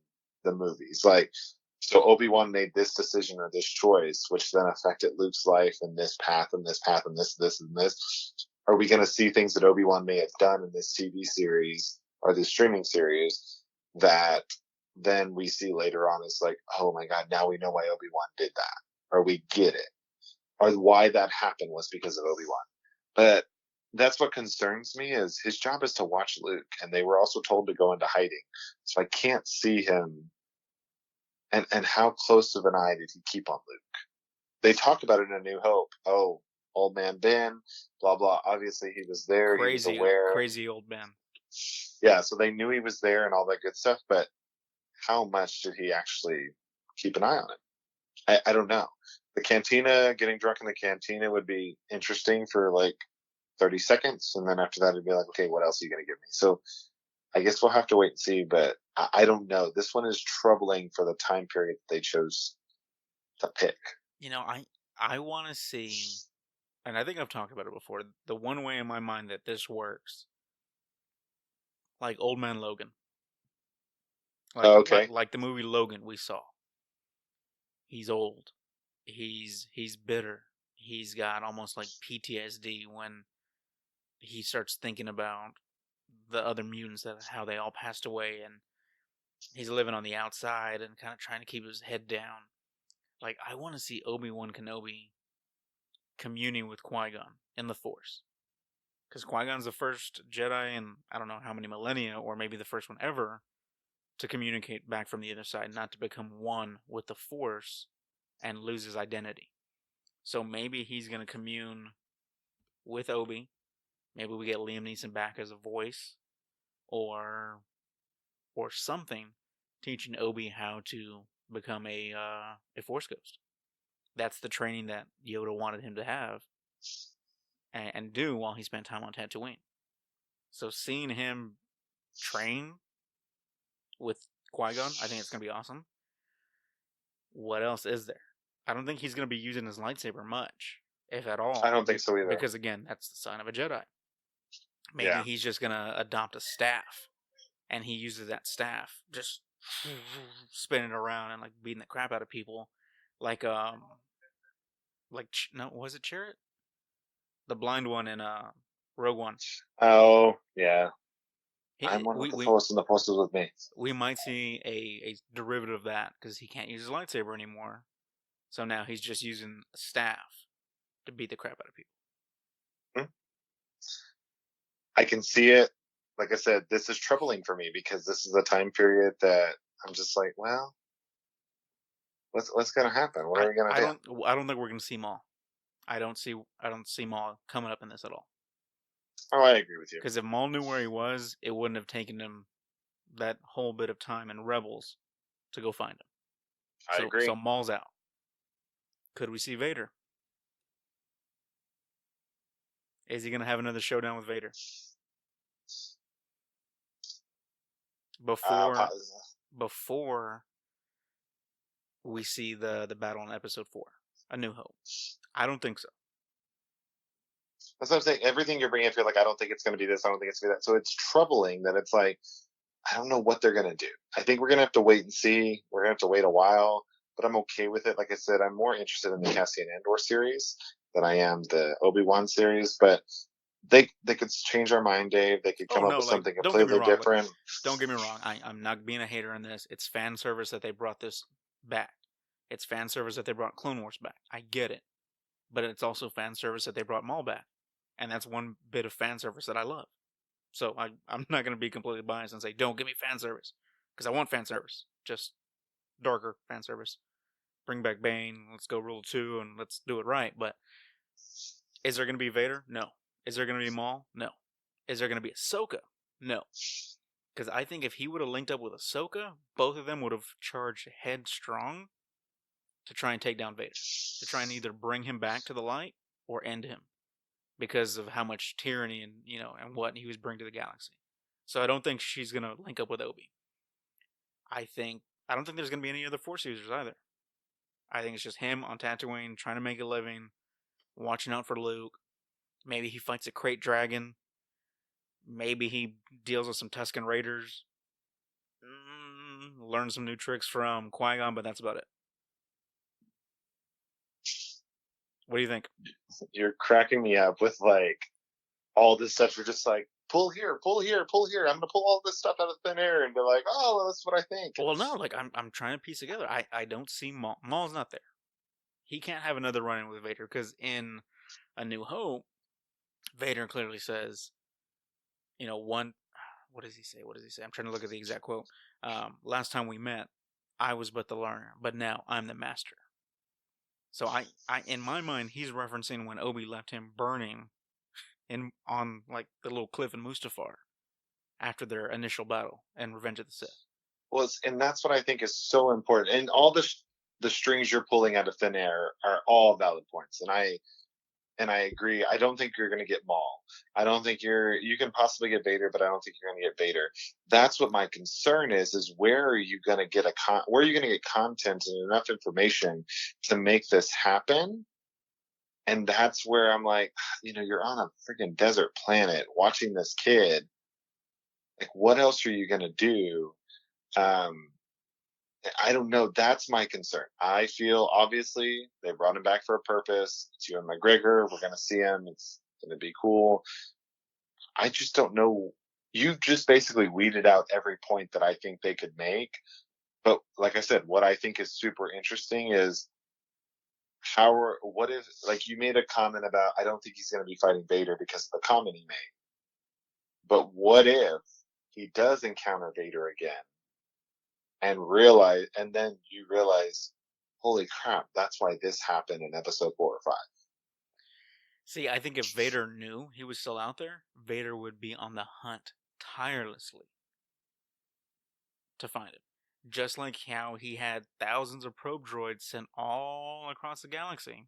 the movies? Like, so Obi-Wan made this decision or this choice, which then affected Luke's life and this path and this path and this and this. Are we going to see things that Obi-Wan may have done in this TV series or this streaming series that then we see later on as like, oh my God, now we know why Obi-Wan did that, or we get it, or why that happened was because of Obi-Wan. But that's what concerns me, is his job is to watch Luke, and they were also told to go into hiding. So I can't see him. And how close of an eye did he keep on Luke? They talk about it in A New Hope. Oh, old man Ben, blah, blah. Obviously he was there. Crazy, he was aware. Crazy old Ben. Yeah, so they knew he was there and all that good stuff, but how much did he actually keep an eye on him? I don't know. The cantina, getting drunk in the cantina would be interesting for like 30 seconds. And then after that, it'd be like, okay, what else are you going to give me? So I guess we'll have to wait and see, but I don't know. This one is troubling for the time period that they chose to pick. You know, I want to see, and I think I've talked about it before, the one way in my mind that this works, like Old Man Logan. Like, okay. Like the movie Logan we saw. He's old. He's bitter. He's got almost like PTSD when he starts thinking about the other mutants, that how they all passed away, and he's living on the outside and kind of trying to keep his head down. Like, I want to see Obi-Wan Kenobi communing with Qui-Gon in the Force. Because Qui-Gon's the first Jedi in I don't know how many millennia, or maybe the first one ever, to communicate back from the other side, not to become one with the Force and lose his identity. So maybe he's going to commune with Obi. Maybe we get Liam Neeson back as a voice, or something, teaching Obi how to become a Force ghost. That's the training that Yoda wanted him to have and do while he spent time on Tatooine. So seeing him train with Qui-Gon, I think it's going to be awesome. What else is there? I don't think he's going to be using his lightsaber much, if at all. I don't think so either. Because, again, that's the sign of a Jedi. Maybe he's just going to adopt a staff, and he uses that staff, just spinning around and like beating the crap out of people. Like, no, was it Chirrut? The blind one in Rogue One. Oh, yeah. I'm one with the Force, and the Force is with me. We might see a derivative of that, because he can't use his lightsaber anymore. So now he's just using a staff to beat the crap out of people. I can see it. Like I said, this is troubling for me, because this is a time period that I'm just like, well, what's going to happen? What are we going to do? I don't think we're going to see Maul. I don't see Maul coming up in this at all. Oh, I agree with you. Because if Maul knew where he was, it wouldn't have taken him that whole bit of time in Rebels to go find him. I agree. So Maul's out. Could we see Vader? Is he going to have another showdown with Vader? Before we see the battle in Episode 4, A New Hope. I don't think so. That's what I'm saying. Everything you're bringing up, you're like, I don't think it's going to be this. I don't think it's going to be that. So it's troubling that it's like, I don't know what they're going to do. I think we're going to have to wait and see. We're going to have to wait a while, but I'm okay with it. Like I said, I'm more interested in the Cassian Andor series than I am the Obi-Wan series, but they could change our mind, Dave. They could come up with something completely different. Don't get me wrong. I'm not being a hater on this. It's fan service that they brought this back. It's fan service that they brought Clone Wars back. I get it. But it's also fan service that they brought Maul back. And that's one bit of fan service that I love. So I'm not going to be completely biased and say, don't give me fan service. Because I want fan service. Just darker fan service. Bring back Bane. Let's go Rule 2 and let's do it right. But is there going to be Vader? No. Is there going to be Maul? No. Is there going to be Ahsoka? No. Because I think if he would have linked up with Ahsoka, both of them would have charged headstrong to try and take down Vader, to try and either bring him back to the light or end him, because of how much tyranny and and what he was bringing to the galaxy. So I don't think she's gonna link up with Obi. I don't think there's gonna be any other Force users either. I think it's just him on Tatooine trying to make a living, watching out for Luke. Maybe he fights a crate dragon. Maybe he deals with some Tusken Raiders. Learns some new tricks from Qui-Gon, but that's about it. What do you think? You're cracking me up with like all this stuff. You're just like, pull here, pull here, pull here. I'm gonna pull all this stuff out of thin air and be like, oh, well, that's what I think. Well, no, like I'm trying to piece together. I don't see Maul. Maul's not there. He can't have another run-in with Vader, because in A New Hope, Vader clearly says, what does he say? I'm trying to look at the exact quote. Last time we met, I was but the learner, but now I'm the master. So I in my mind, he's referencing when Obi left him burning on like the little cliff in Mustafar after their initial battle and Revenge of the Sith. Well, and that's what I think is so important. And all the strings you're pulling out of thin air are all valid points. And I agree. I don't think you're going to get Maul. I don't think you can possibly get Vader, but I don't think you're going to get Vader. That's what my concern is where are you going to get where are you going to get content and enough information to make this happen? And that's where I'm like, you're on a freaking desert planet watching this kid. Like, what else are you going to do? I don't know. That's my concern. I feel, obviously, they brought him back for a purpose. It's Ewan McGregor. We're going to see him. It's going to be cool. I just don't know. You just basically weeded out every point that I think they could make. But like I said, what I think is super interesting is what if, like you made a comment about, I don't think he's going to be fighting Vader because of the comment he made. But what if he does encounter Vader again? And then you realize, holy crap, that's why this happened in episode 4 or 5. See, I think if Vader knew he was still out there, Vader would be on the hunt tirelessly to find him. Just like how he had thousands of probe droids sent all across the galaxy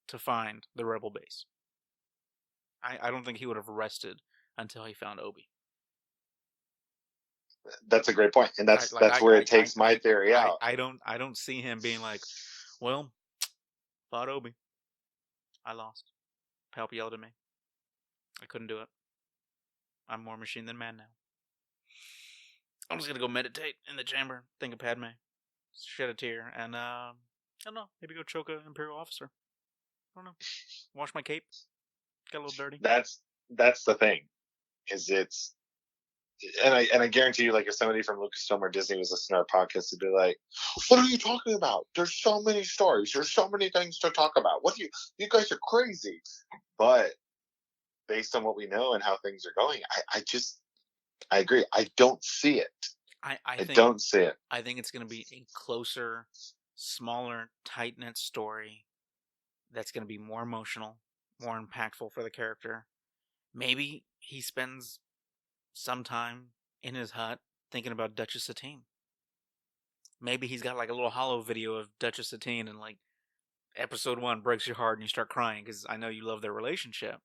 to find the Rebel base. I don't think he would have rested until he found Obi. That's a great point, and that's where it takes my theory out. I don't see him being like, well, fought Obi, I lost. Palp yelled at me. I couldn't do it. I'm more machine than man now. I'm just gonna go meditate in the chamber, think of Padme, shed a tear, and I don't know, maybe go choke an Imperial officer. I don't know. Wash my cape. Got a little dirty. That's the thing, is it's. And I guarantee you, like, if somebody from Lucasfilm or Disney was listening to our podcast, they'd be like, what are you talking about? There's so many stories. There's so many things to talk about. You guys are crazy. But based on what we know and how things are going, I agree. I don't see it. I don't see it. I think it's going to be a closer, smaller, tight-knit story that's going to be more emotional, more impactful for the character. Maybe he spends some time in his hut thinking about Duchess Satine. Maybe he's got like a little hollow video of Duchess Satine, and like episode 1 breaks your heart and you start crying because I know you love their relationship.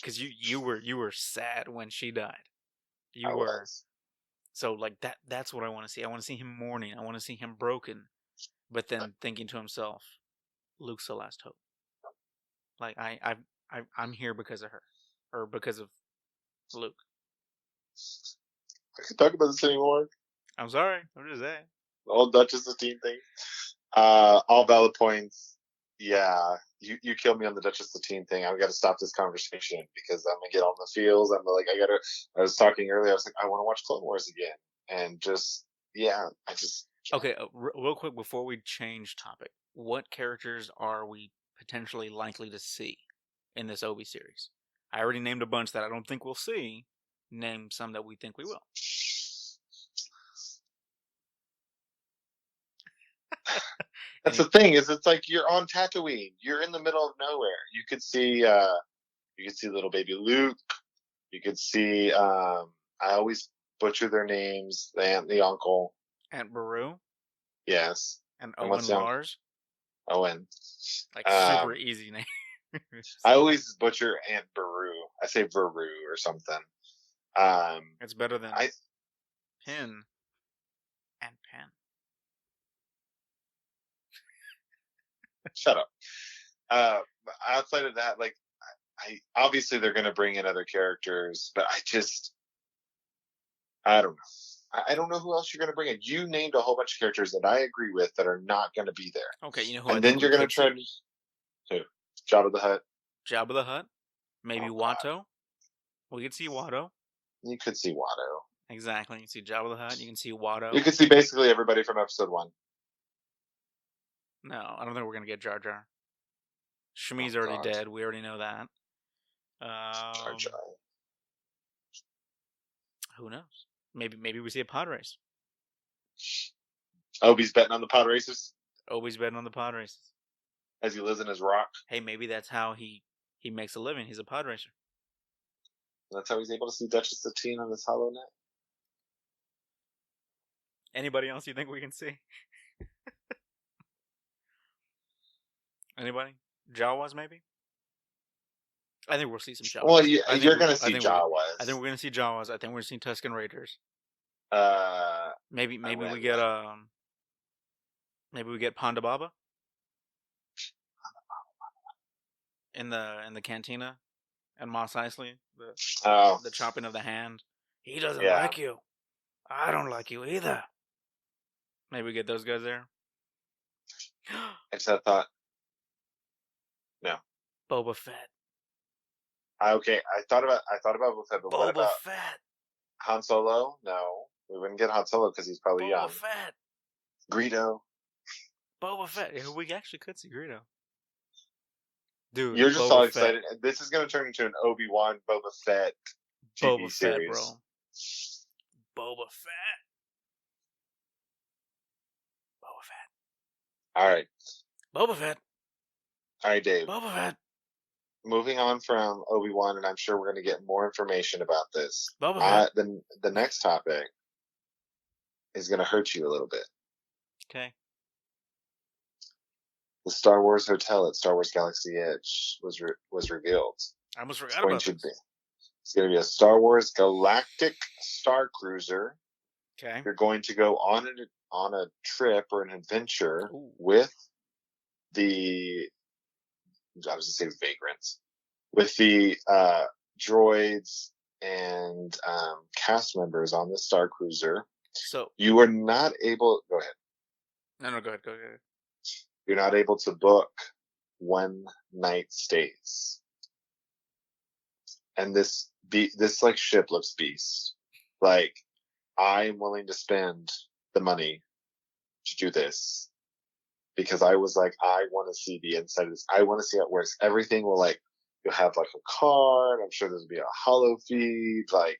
Because you were sad when she died. You were. So like that's what I want to see. I want to see him mourning. I want to see him broken, but then thinking to himself, Luke's the last hope. Like I'm here because of her. Or because of Luke. I can't talk about this anymore. I'm sorry. I'm just saying. The whole Duchess Satine thing. All valid points. Yeah. You killed me on the Duchess Satine thing. I've got to stop this conversation because I'm going to get on the feels. I was talking earlier. I was like, I want to watch Clone Wars again. And Okay, real quick before we change topic. What characters are we potentially likely to see in this Obi series? I already named a bunch that I don't think we'll see. Name some that we think we will. That's the thing, is it's like you're on Tatooine. You're in the middle of nowhere. You could see little baby Luke. You could see I always butcher their names, the aunt, the uncle. Aunt Beru? Yes. And And Owen what's young? Lars. Owen. Like super easy name. I always butcher Aunt Beru. I say Veru or something. It's better than Pin and Pen. Shut up. Outside of that, like, I obviously they're going to bring in other characters, but I don't know. I don't know who else you're going to bring in. You named a whole bunch of characters that I agree with that are not going to be there. Okay, you know who? And then you're going to try to who? Jabba the Hutt. Jabba the Hutt. Maybe Watto. We could see Watto. You could see Watto. Exactly. You can see Jabba the Hutt. You can see Watto. You could see basically everybody from episode 1. No, I don't think we're gonna get Jar Jar. Shmi's already dead. We already know that. Jar Jar. Who knows? Maybe we see a pod race. Obi's betting on the pod races Obi's betting on the pod races. as he lives in his rock. Hey, maybe that's how he makes a living. He's a pod racer. That's how he's able to see Duchess Satine on this Hollow Net. Anybody else you think we can see? Anybody? Jawas, maybe? I think we'll see some Jawas. Well, you're going to see Jawas. I think we're going to see Jawas. I think we're going to see Tusken Raiders. Maybe we get maybe we get Ponda Baba in the cantina and Mos Eisley, the chopping of the hand. He doesn't like you. I don't like you either. Maybe we get those guys there. I just had a thought. No. Boba Fett. Okay, I thought about Boba Fett, but what Boba about Fett. Han Solo? No, we wouldn't get Han Solo because he's probably young. Boba Fett. Greedo. Boba Fett. We actually could see Greedo. Dude, you're just Boba all Fett. excited. This is going to turn into an Obi-Wan Boba Fett TV Boba series. Fett, bro. Boba Fett. Boba Fett. All right. Boba Fett. All right, Dave. Boba Fett. Moving on from Obi-Wan, and I'm sure we're going to get more information about this. Boba Fett. The next topic is going to hurt you a little bit. Okay. The Star Wars Hotel at Star Wars Galaxy Edge was revealed. I almost forgot about this. It's going to be a Star Wars Galactic Star Cruiser. Okay. You're going to go on a trip or an adventure with the, I was going to say vagrants, with the droids and cast members on the Star Cruiser. So you are not able. Go ahead. No, go ahead. You're not able to book one night stays. And this like ship looks beast. Like, I'm willing to spend the money to do this because I was like, I want to see the inside of this. I want to see how it works. Everything will you'll have like a card. I'm sure there'll be a holo feed, like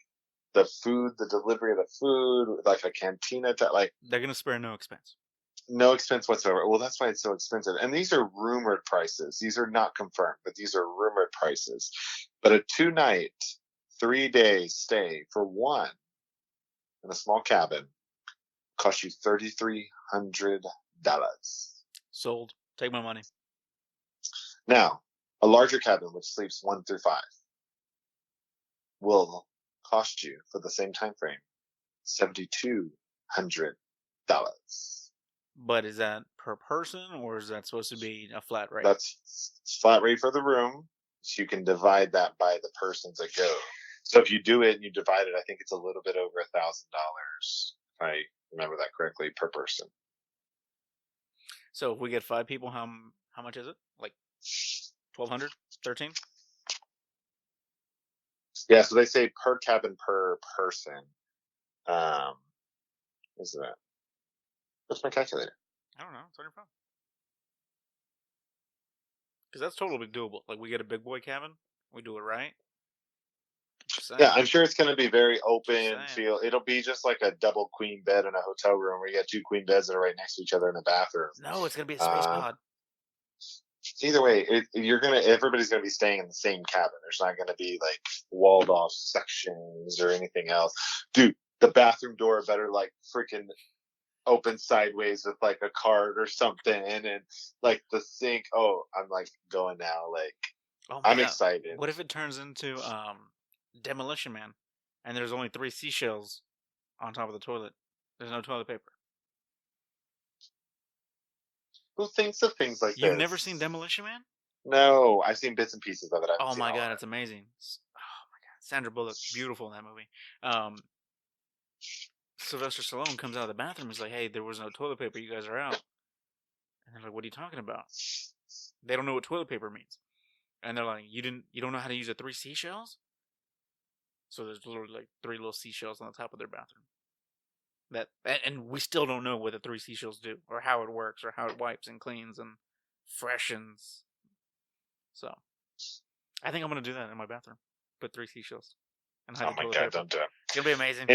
the food, the delivery of the food, like a cantina. They're going to spare no expense. No expense whatsoever. Well, that's why it's so expensive. And these are rumored prices. These are not confirmed, but these are rumored prices. But a 2-night, 3-day stay for one in a small cabin costs you $3,300. Sold. Take my money. Now, a larger cabin, which sleeps 1 through 5, will cost you for the same time frame $7,200. But is that per person, or is that supposed to be a flat rate? That's flat rate for the room. So you can divide that by the persons that go. So if you do it and you divide it, I think it's a little bit over $1,000, if I remember that correctly, per person. So if we get 5 people, how much is it? Like 1,200, 13? Yeah. So they say per cabin per person. What's that? What's my calculator? I don't know. It's on your phone. Because that's totally doable. Like, we get a big boy cabin. We do it right. Yeah, I'm sure it's going to be very open feel. It'll be just like a double queen bed in a hotel room where you got 2 queen beds that are right next to each other in a bathroom. No, it's going to be a space pod. Either way, everybody's going to be staying in the same cabin. There's not going to be like walled off sections or anything else. Dude, the bathroom door better like freaking open sideways with like a card or something, and like the sink. Oh, I'm like going now. Like, Oh I'm man, excited. what if it turns into Demolition Man, and there's only 3 seashells on top of the toilet? There's no toilet paper. Who thinks of things like this? You've never seen Demolition Man? No, I've seen bits and pieces of it. Oh my god, it's amazing. Oh my god, Sandra Bullock, beautiful in that movie. Sylvester Stallone comes out of the bathroom. He's like, "Hey, there was no toilet paper. You guys are out." And they're like, "What are you talking about?" They don't know what toilet paper means. And they're like, "You don't know how to use 3 seashells?" So there's literally like 3 little seashells on the top of their bathroom. And we still don't know what the 3 seashells do, or how it works, or how it wipes and cleans and freshens. So, I think I'm gonna do that in my bathroom. Put 3 seashells. And hide Oh my god, don't do it. It's gonna be amazing.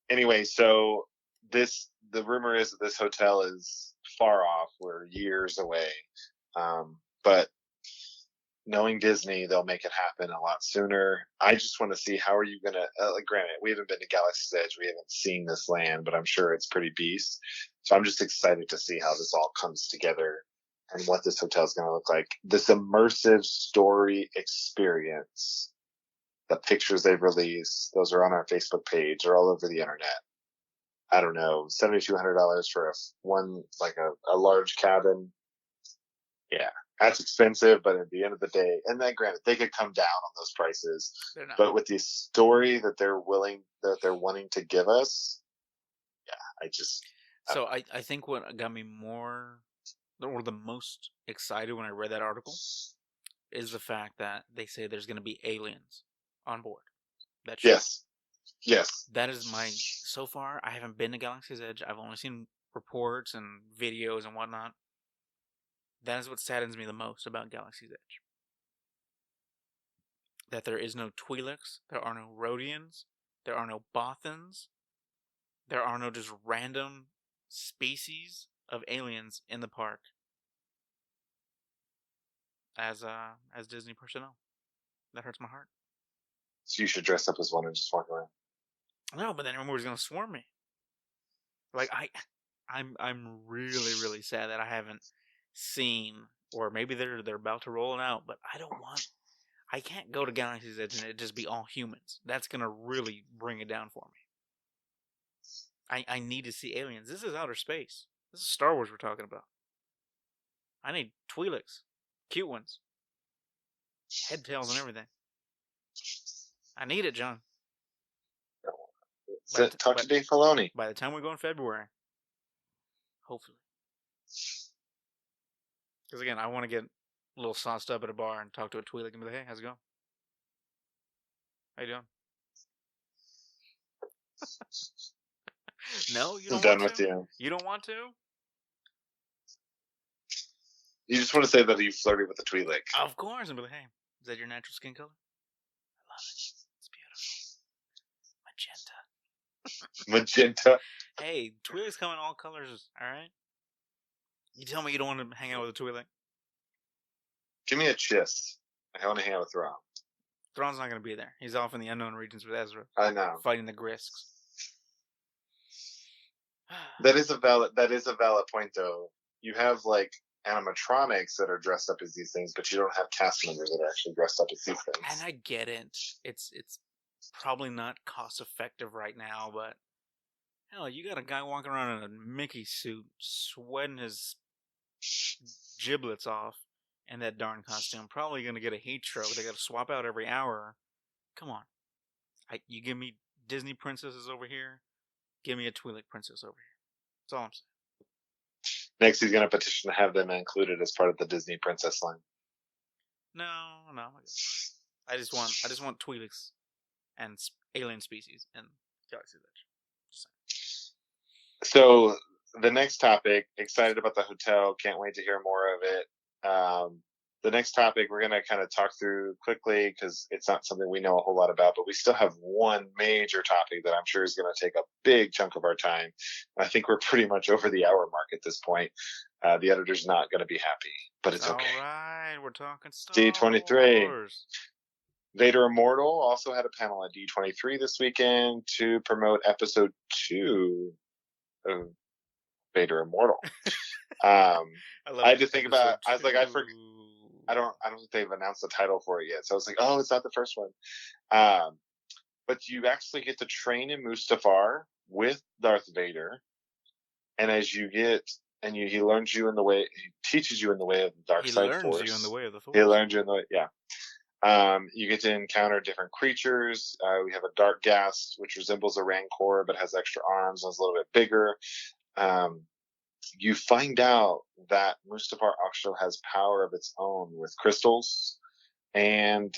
Anyway, so the rumor is that this hotel is far off. We're years away. But knowing Disney, they'll make it happen a lot sooner. I just want to see, how are you going to, granted, we haven't been to Galaxy's Edge. We haven't seen this land, but I'm sure it's pretty beast. So I'm just excited to see how this all comes together and what this hotel is going to look like. This immersive story experience, the pictures they've released, those are on our Facebook page. They're all over the internet. I don't know, $7,200 for a large cabin. Yeah, that's expensive, but at the end of the day, and then granted, they could come down on those prices, but with the story that they're wanting to give us, yeah, So I think what got me more, or the most excited when I read that article, is the fact that they say there's going to be aliens on board. Yes. That is so far, I haven't been to Galaxy's Edge. I've only seen reports and videos and whatnot. That is what saddens me the most about Galaxy's Edge. That there is no Twi'leks, there are no Rodians, there are no Bothans, there are no just random species of aliens in the park as Disney personnel. That hurts my heart. So you should dress up as one and just walk around. No, but then everyone's gonna swarm me. Like I'm really, really sad that I haven't seen, or maybe they're about to roll it out, but I can't go to Galaxy's Edge and it just be all humans. That's gonna really bring it down for me. I need to see aliens. This is outer space. This is Star Wars we're talking about. I need Twi'leks. Cute ones. Head tails and everything. I need it, John. Talk to Dave Filoni. By the time we go in February. Hopefully. Because again, I want to get a little sauced up at a bar and talk to a Twi'lek and be like, "Hey, how's it going? How you doing?" No, you don't I'm done want with to? you. You don't want to? You just want to say that you flirted with a Twi'lek. Of course. And be like, "Hey, is that your natural skin color? I love it. It's beautiful. Magenta. Hey, Twi'leks come in all colors, alright? You tell me you don't want to hang out with a Twi'lek? Give me a kiss. I want to hang out with Thrawn. Thrawn's not going to be there. He's off in the unknown regions with Ezra. I know. Fighting the Grisks. That is a valid point, though. You have, like, animatronics that are dressed up as these things, but you don't have cast members that are actually dressed up as these things. And I get it. It's probably not cost effective right now, but hell, you got a guy walking around in a Mickey suit, sweating his giblets off in that darn costume. Probably gonna get a heat stroke. They gotta swap out every hour. Come on. You give me Disney princesses over here, give me a Twi'lek princess over here. That's all I'm saying. Next, he's going to petition to have them included as part of the Disney princess line. No. I just want Twi'leks and alien species in Galaxy's Edge. Just saying. So the next topic, excited about the hotel, can't wait to hear more of it. The next topic we're going to kind of talk through quickly because it's not something we know a whole lot about, but we still have one major topic that I'm sure is going to take a big chunk of our time. I think we're pretty much over the hour mark at this point. The editor's not going to be happy, but it's okay. All right, we're talking Star D23. Wars. Vader Immortal also had a panel at D23 this weekend to promote episode 2 of Vader Immortal. I had to think about. I was like, I don't think they've announced the title for it yet. So I was like, oh, it's not the first one. But you actually get to train in Mustafar with Darth Vader, and as you get, he learns you in the way, he teaches you in the way of the dark side Force. He learns you in the way of the Force. He learns you in the way, yeah. You get to encounter different creatures. We have a dark gas, which resembles a Rancor, but has extra arms and is a little bit bigger. You find out that Mustafar actually has power of its own with crystals. And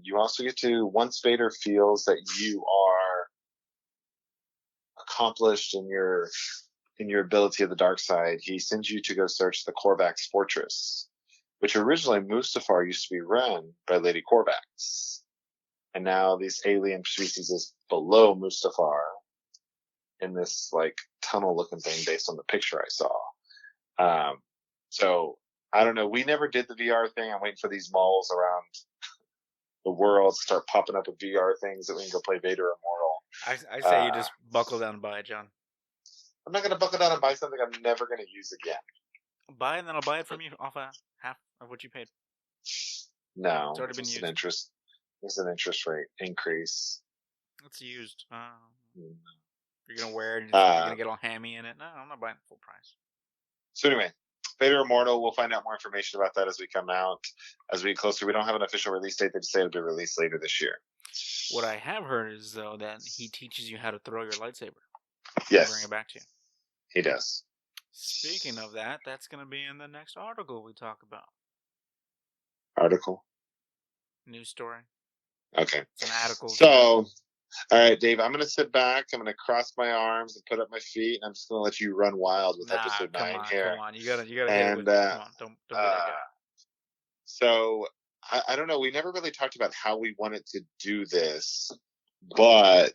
you also get to, once Vader feels that you are accomplished in your ability of the dark side, he sends you to go search the Korvax fortress, which originally Mustafar used to be run by Lady Korvax. And now this alien species is below Mustafar in this like tunnel looking thing based on the picture I saw. So I don't know. We never did the VR thing. I'm waiting for these malls around the world to start popping up with VR things that we can go play Vader Immortal. I say you just buckle down and buy it, John. I'm not going to buckle down and buy something I'm never going to use again. Buy it and then I'll buy it from you off half of what you paid. No. It's already been used. There's an interest rate increase. It's used. You're going to wear it and you're going to get all hammy in it. No, I'm not buying it full price. So anyway, Vader Immortal, we'll find out more information about that as we come out, as we get closer. We don't have an official release date. They just say it'll be released later this year. What I have heard is, though, that he teaches you how to throw your lightsaber. Yes. Bring it back to you. He does. Speaking of that, that's going to be in the next article we talk about. Article? News story. Okay. It's an article. So, all right, Dave, I'm going to sit back. I'm going to cross my arms and put up my feet, and I'm just going to let you run wild with episode 9 here. Come on. You gotta hit it with come on. Don't be that guy. So, I don't know. We never really talked about how we wanted to do this, but,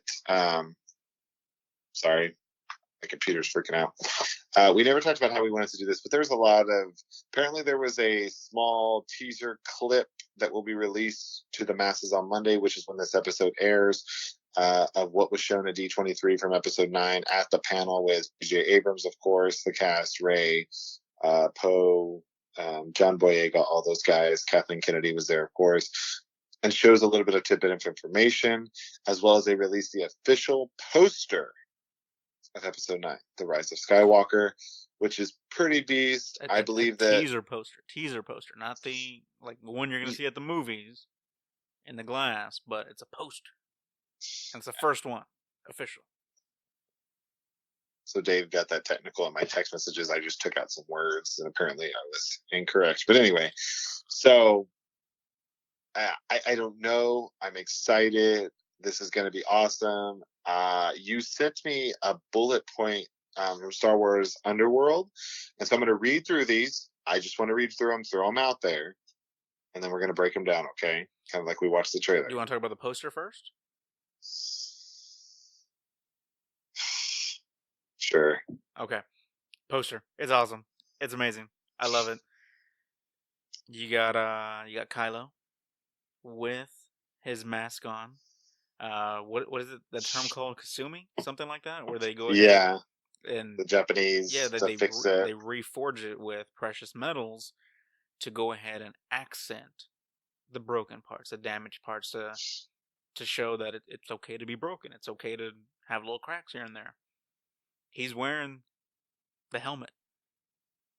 sorry, my computer's freaking out. We never talked about how we wanted to do this, but there's a lot of, apparently there was a small teaser clip that will be released to the masses on Monday, which is when this episode airs, of what was shown at D23 from episode 9 at the panel with J. Abrams, of course, the cast, Ray, Poe, John Boyega, all those guys. Kathleen Kennedy was there, of course, and shows a little bit of tidbit of information, as well as they released the official poster of episode 9, The Rise of Skywalker, which is pretty beast. I believe that teaser poster, not the one you're going to see at the movies in the glass, but it's a poster. And it's the first one, official. So Dave got that technical in my text messages. I just took out some words, and apparently I was incorrect. But anyway, so I don't know. I'm excited. This is going to be awesome. You sent me a bullet point from Star Wars Underworld, and so I'm going to read through these. I just want to read through them, throw them out there, and then we're going to break them down, okay? Kind of like we watched the trailer. Do you want to talk about the poster first? Sure. Okay. Poster. It's awesome. It's amazing. I love it. You got Kylo with his mask on. What is it? The term called Kasumi? Something like that? Where they go ahead and the Japanese they fix it. They reforge it with precious metals to go ahead and accent the broken parts, the damaged parts, to show that it's okay to be broken. It's okay to have little cracks here and there. He's wearing the helmet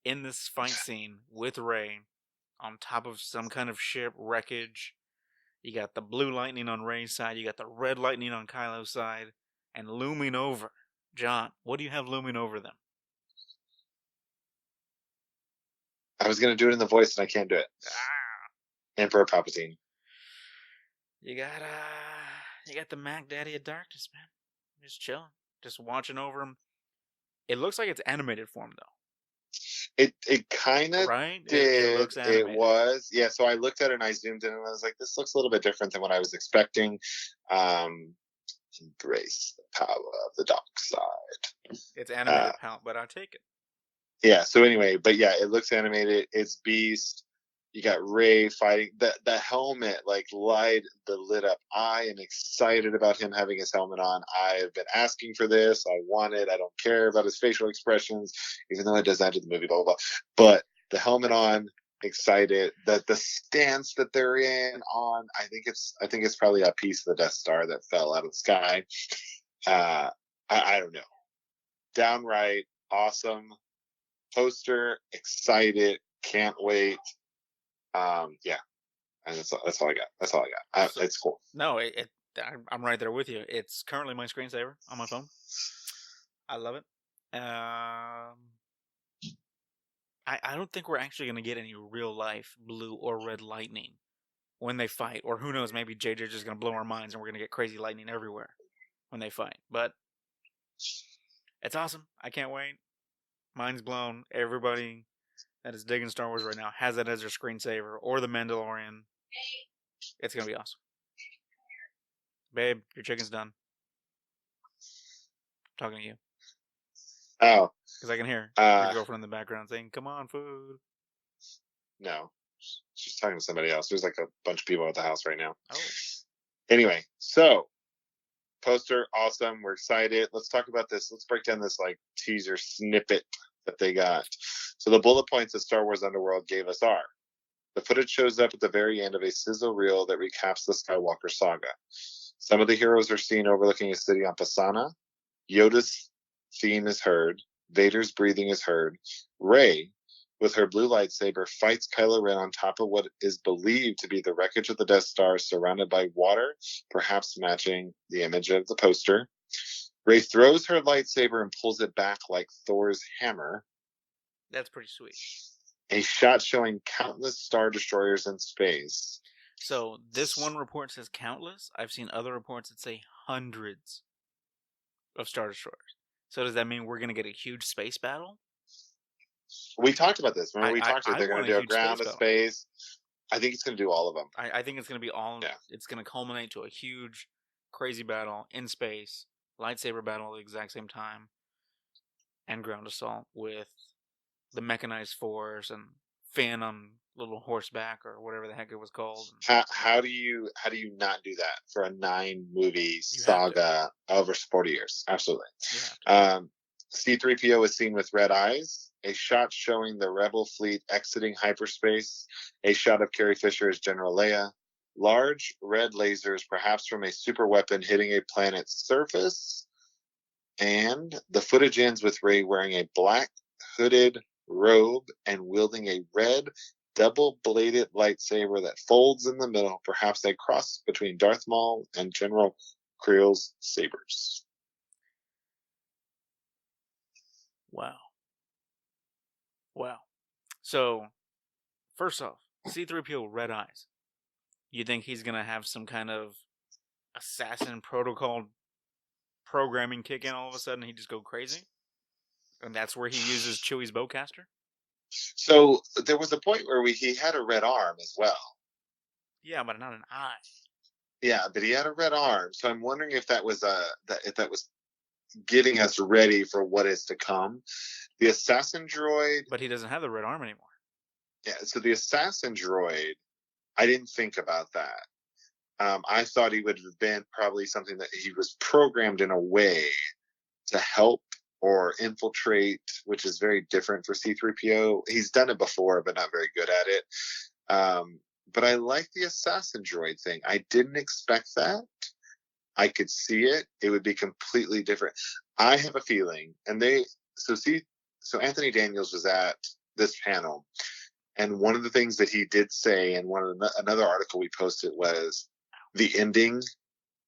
in this fight scene with Rey on top of some kind of ship wreckage. You got the blue lightning on Rey's side. You got the red lightning on Kylo's side. And looming over. John, what do you have looming over them? I was going to do it in the voice, and I can't do it. Emperor Palpatine. You got the Mac Daddy of Darkness, man. Just chilling. Just watching over him. It looks like it's animated form, though. It kind of right? did. It looks animated. It was. Yeah, so I looked at it and I zoomed in and I was like, this looks a little bit different than what I was expecting. Embrace the power of the dark side. It's animated, but I take it. Yeah, so anyway, but yeah, it looks animated. It's beast. You got Rey fighting. The helmet, like, lit up. I am excited about him having his helmet on. I've been asking for this. I want it. I don't care about his facial expressions, even though it does add to the movie, blah, blah, blah. But the helmet on, excited. The stance that they're on, I think it's probably a piece of the Death Star that fell out of the sky. I don't know. Downright awesome poster. Excited. Can't wait. Yeah, and that's all I got. It's cool. No, I'm right there with you. It's currently my screensaver on my phone. I love it. I don't think we're actually going to get any real life blue or red lightning when they fight, or who knows, maybe JJ's just going to blow our minds and we're going to get crazy lightning everywhere when they fight. But it's awesome. I can't wait. Mind's blown. Everybody that is digging Star Wars right now has it as their screensaver, or the Mandalorian. It's going to be awesome. Babe, your chicken's done. I'm talking to you. Oh. Because I can hear your girlfriend in the background saying, "Come on, food." No. She's talking to somebody else. There's like a bunch of people at the house right now. Oh. Anyway, so poster, awesome. We're excited. Let's talk about this. Let's break down this like teaser snippet that they got. So the bullet points that Star Wars Underworld gave us are: the footage shows up at the very end of a sizzle reel that recaps the SkyWalker saga. Some of the heroes are seen overlooking a city on Pisana. Yoda's theme is heard. Vader's breathing is heard. Rey, with her blue lightsaber, fights Kylo Ren on top of what is believed to be the wreckage of the Death Star, surrounded by water, perhaps matching the image of the poster. Rey throws her lightsaber and pulls it back like Thor's hammer. That's pretty sweet. A shot showing countless Star Destroyers in space. So this one report says countless. I've seen other reports that say hundreds of Star Destroyers. So does that mean we're going to get a huge space battle? We talked about this. Remember, we talked about they're going to do a ground to space. I think it's going to do all of them. I think it's going to be all. Yeah. It's going to culminate to a huge, crazy battle in space, lightsaber battle at the exact same time, and ground assault with the mechanized force and Finn on little horseback or whatever the heck it was called. How do you not do that for a 9-movie saga over 40 years? Absolutely. C-3PO is seen with red eyes. A shot showing the Rebel fleet exiting hyperspace. A shot of Carrie Fisher as General Leia. Large red lasers, perhaps from a super weapon, hitting a planet's surface. And the footage ends with Rey wearing a black hooded robe and wielding a red double-bladed lightsaber that folds in the middle, perhaps a cross between Darth Maul and General Kreel's sabers. Wow. So, first off, C-3PO red eyes. You think he's going to have some kind of assassin protocol programming kick in all of a sudden and he just go crazy? And that's where he uses Chewie's bowcaster? So there was a point where he had a red arm as well. Yeah, but not an eye. Yeah, but he had a red arm. So I'm wondering if that was if that was getting us ready for what is to come. The assassin droid. But he doesn't have the red arm anymore. Yeah. So the assassin droid, I didn't think about that. I thought he would have been probably something that he was programmed in a way to help or infiltrate, which is very different for C-3PO. He's done it before, but not very good at it. But I like the assassin droid thing. I didn't expect that. I could see it. It would be completely different. I have a feeling, so Anthony Daniels was at this panel, and one of the things that he did say, and another article we posted was, the ending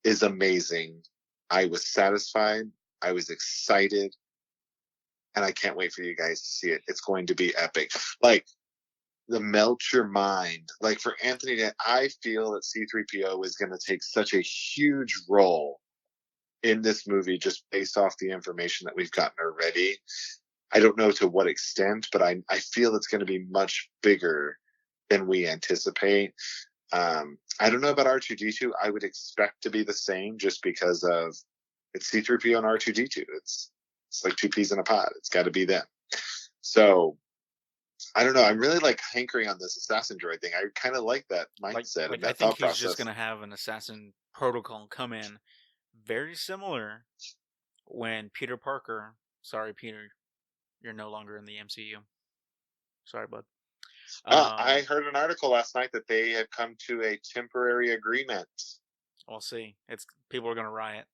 is amazing. I was satisfied. I was excited. And I can't wait for you guys to see it. It's going to be epic. Like, the melt your mind. Like, for Anthony, I feel that C-3PO is going to take such a huge role in this movie just based off the information that we've gotten already. I don't know to what extent, but I feel it's going to be much bigger than we anticipate. I don't know about R2-D2. I would expect to be the same just because of it's C-3PO and R2-D2. It's like two peas in a pod. It's got to be them. So I don't know. I'm really like hankering on this assassin droid thing. I kind of like that mindset and that I think thought he's process. just gonna have an assassin protocol come in, very similar when Peter Parker. Sorry, Peter, you're no longer in the MCU. Sorry, bud. I heard an article last night that they had come to a temporary agreement. We'll see. It's people are gonna riot.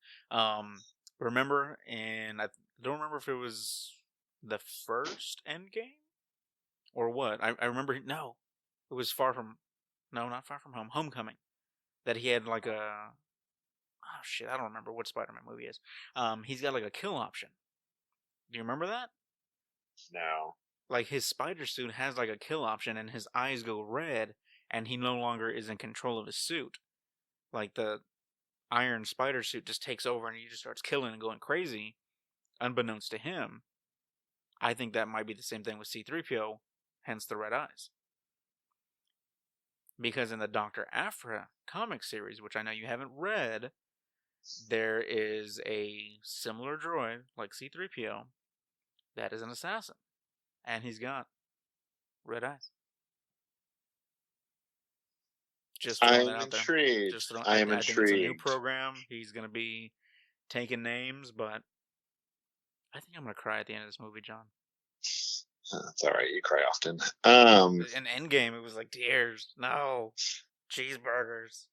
Remember, and I don't remember if it was the first Endgame or what. I remember. No, it was not Far From Home. Homecoming. That he had like a. Oh shit! I don't remember what Spider-Man movie is. He's got like a kill option. Do you remember that? No. Like his spider suit has like a kill option, and his eyes go red, and he no longer is in control of his suit. Like the iron spider suit just takes over, and he just starts killing and going crazy, unbeknownst to him. I think that might be the same thing with C-3PO, hence the red eyes. Because in the Dr. Aphra comic series, which I know you haven't read, there is a similar droid, like C-3PO, that is an assassin. And he's got red eyes. Just throwing that out there. Intrigued. I am intrigued. I think it's a new program. He's going to be taking names, but I think I'm going to cry at the end of this movie, John. That's all right. You cry often. In Endgame, it was like tears. No. Cheeseburgers.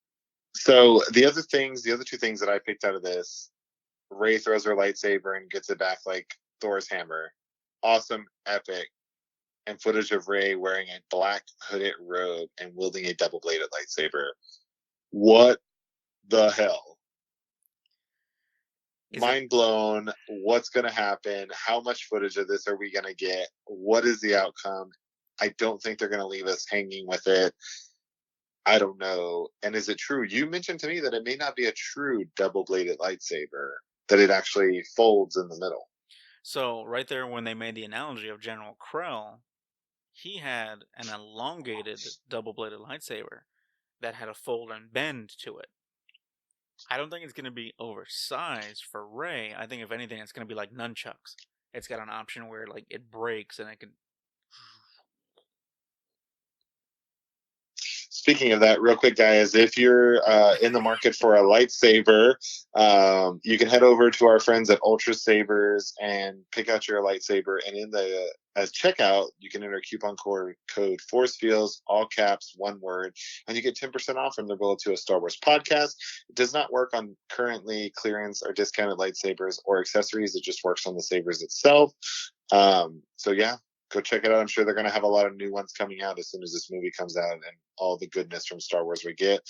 So the other two things that I picked out of this, Rey throws her lightsaber and gets it back like Thor's hammer. Awesome, epic, and footage of Rey wearing a black hooded robe and wielding a double-bladed lightsaber. What the hell? Mind blown. What's going to happen? How much footage of this are we going to get? What is the outcome? I don't think they're going to leave us hanging with it. I don't know. And is it true? You mentioned to me that it may not be a true double-bladed lightsaber, that it actually folds in the middle. So, right there, when they made the analogy of General Krell, he had an elongated double-bladed lightsaber that had a fold and bend to it. I don't think it's going to be oversized for Rey. I think, if anything, it's going to be like nunchucks. It's got an option where like it breaks and it can... Speaking of that, real quick, guys, if you're in the market for a lightsaber, you can head over to our friends at Ultra Sabers and pick out your lightsaber. And in the as checkout, you can enter coupon code ForceFeels, all caps, one word, and you get 10% off from the Roll to a Star Wars podcast. It does not work on currently clearance or discounted lightsabers or accessories. It just works on the sabers itself. So yeah. Go check it out. I'm sure they're going to have a lot of new ones coming out as soon as this movie comes out and all the goodness from Star Wars we get.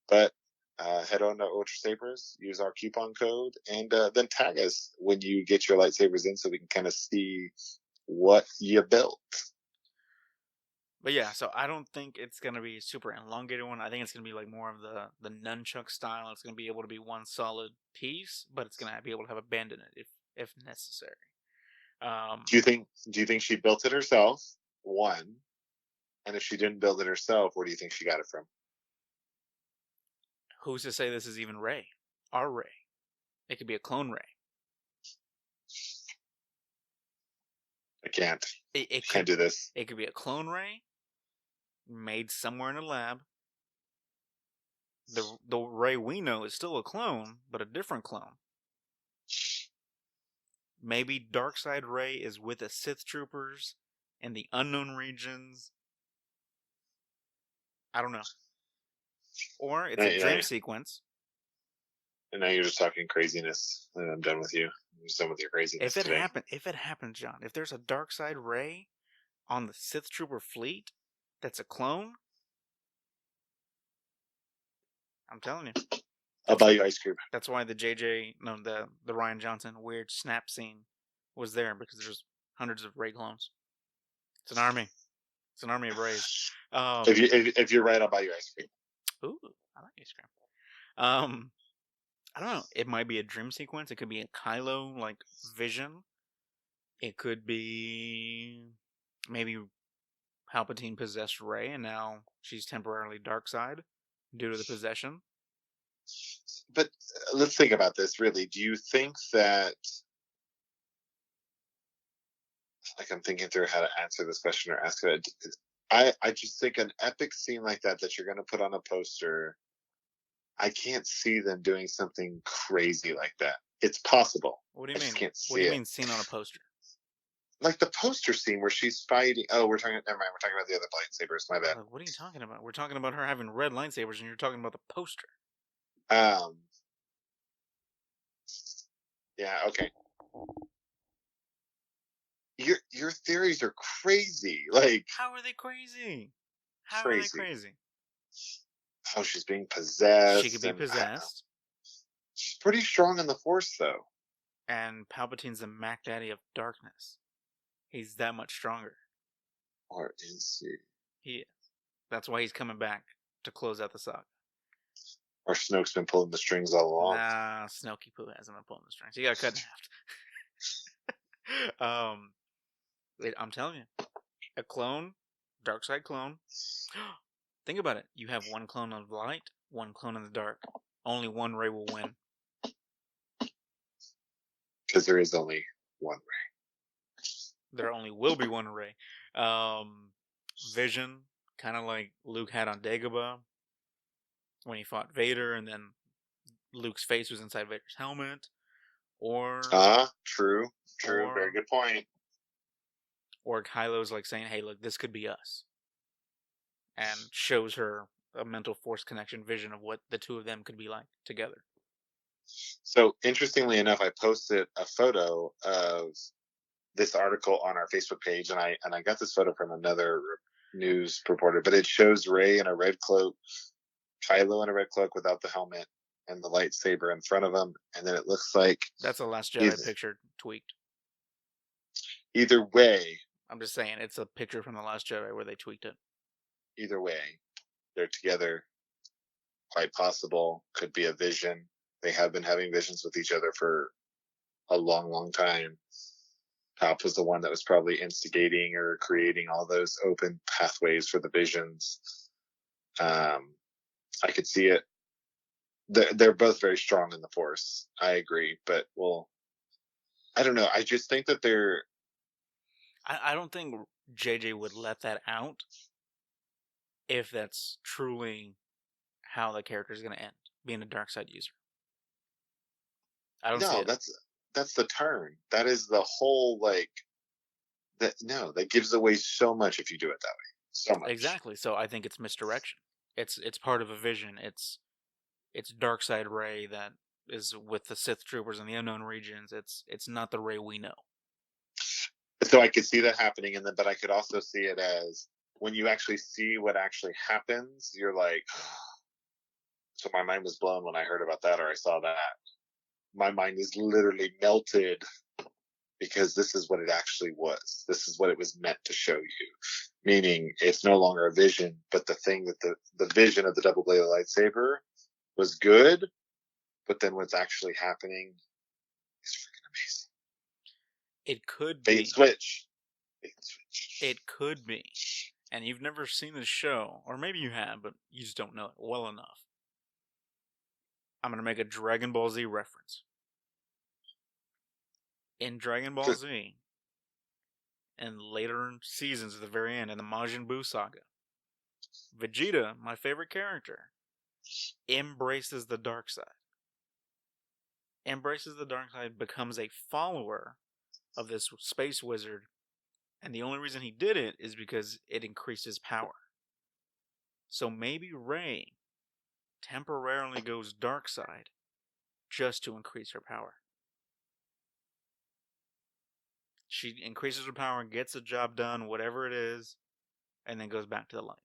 But head on to Ultra Sabers, use our coupon code, and then tag us when you get your lightsabers in so we can kind of see what you built. But yeah, so I don't think it's going to be a super elongated one. I think it's going to be like more of the nunchuck style. It's going to be able to be one solid piece, but it's going to be able to have a bend in it if necessary. Do you think she built it herself? One, and if she didn't build it herself, where do you think she got it from? Who's to say this is even Rey? Our Rey? It could be a clone Rey. I can't. Can't do this. It could be a clone Rey made somewhere in a lab. The Rey we know is still a clone, but a different clone. Maybe Darkseid Rey is with the Sith troopers in the unknown regions. I don't know. Or it's a dream sequence. And now you're just talking craziness. And I'm done with you. I'm just done with your craziness. If it happens, John, if there's a Darkseid Rey on the Sith trooper fleet that's a clone, I'm telling you. I'll buy you ice cream. That's why the Rian Johnson weird snap scene was there, because there's hundreds of Rey clones. It's an army. It's an army of Reys. If you're right, I'll buy you ice cream. Ooh, I like ice cream. I don't know. It might be a dream sequence. It could be a Kylo like vision. It could be maybe Palpatine possessed Rey, and now she's temporarily Darkseid due to the possession. But let's think about this, really. Do you think that... like I'm thinking through how to answer this question or ask it. I just think an epic scene like that you're going to put on a poster, I can't see them doing something crazy like that. It's possible. What do you mean? Can't see what do you mean scene on a poster? Like the poster scene where she's fighting. Oh, never mind. We're talking about the other lightsabers. My bad. What are you talking about? We're talking about her having red lightsabers, and you're talking about the poster. Yeah. Okay. Your theories are crazy. Like, how are they crazy? How are they crazy? Oh, she's being possessed. She could be possessed. She's pretty strong in the Force, though. And Palpatine's the Mac Daddy of darkness. He's that much stronger. Or is he? He is. That's why he's coming back to close out the saga. Or Snoke's been pulling the strings all along. Nah, Snokey Poo hasn't been pulling the strings. He got cut in half. I'm telling you, a clone, dark side clone. Think about it. You have one clone of light, one clone in the dark. Only one Rey will win. Because there is only one Rey. There only will be one Rey. Vision, kind of like Luke had on Dagobah when he fought Vader, and then Luke's face was inside Vader's helmet. Or true. Very good point. Or Kylo's like saying, "Hey, look, this could be us," and shows her a mental Force connection vision of what the two of them could be like together. So, interestingly enough, I posted a photo of this article on our Facebook page, and I got this photo from another news reporter, but it shows Rey in a red cloak, Kylo in a red cloak without the helmet, and the lightsaber in front of him, and then it looks like that's a Last Jedi picture tweaked. Either way, I'm just saying it's a picture from the Last Jedi where they tweaked it. Either way, they're together. Quite possible. Could be a vision. They have been having visions with each other for a long, long time. Pop was the one that was probably instigating or creating all those open pathways for the visions. I could see it. They're both very strong in the Force. I agree, but I don't know. I just think that they're. I don't think JJ would let that out if that's truly how the character is going to end, being a dark side user. I don't see it. That's the turn. That is the whole that gives away so much if you do it that way. So much. Exactly. So I think it's misdirection. It's part of a vision. It's dark side Rey that is with the Sith troopers in the unknown regions. It's not the Rey we know. So I could see that happening, but I could also see it as when you actually see what actually happens, you're like, so my mind was blown when I heard about that or I saw that. My mind is literally melted because this is what it actually was. This is what it was meant to show you. Meaning it's no longer a vision, but the thing that the vision of the double-bladed lightsaber was good, but then what's actually happening is freaking amazing. It could be. Bait switch. It could be. And you've never seen the show, or maybe you have, but you just don't know it well enough. I'm going to make a Dragon Ball Z reference. In Dragon Ball Z, and later seasons at the very end, in the Majin Buu saga, Vegeta, my favorite character, embraces the dark side. Embraces the dark side, becomes a follower of this space wizard, and the only reason he did it is because it increased his power. So maybe Rey temporarily goes dark side just to increase her power. She increases her power and gets the job done, whatever it is, and then goes back to the light.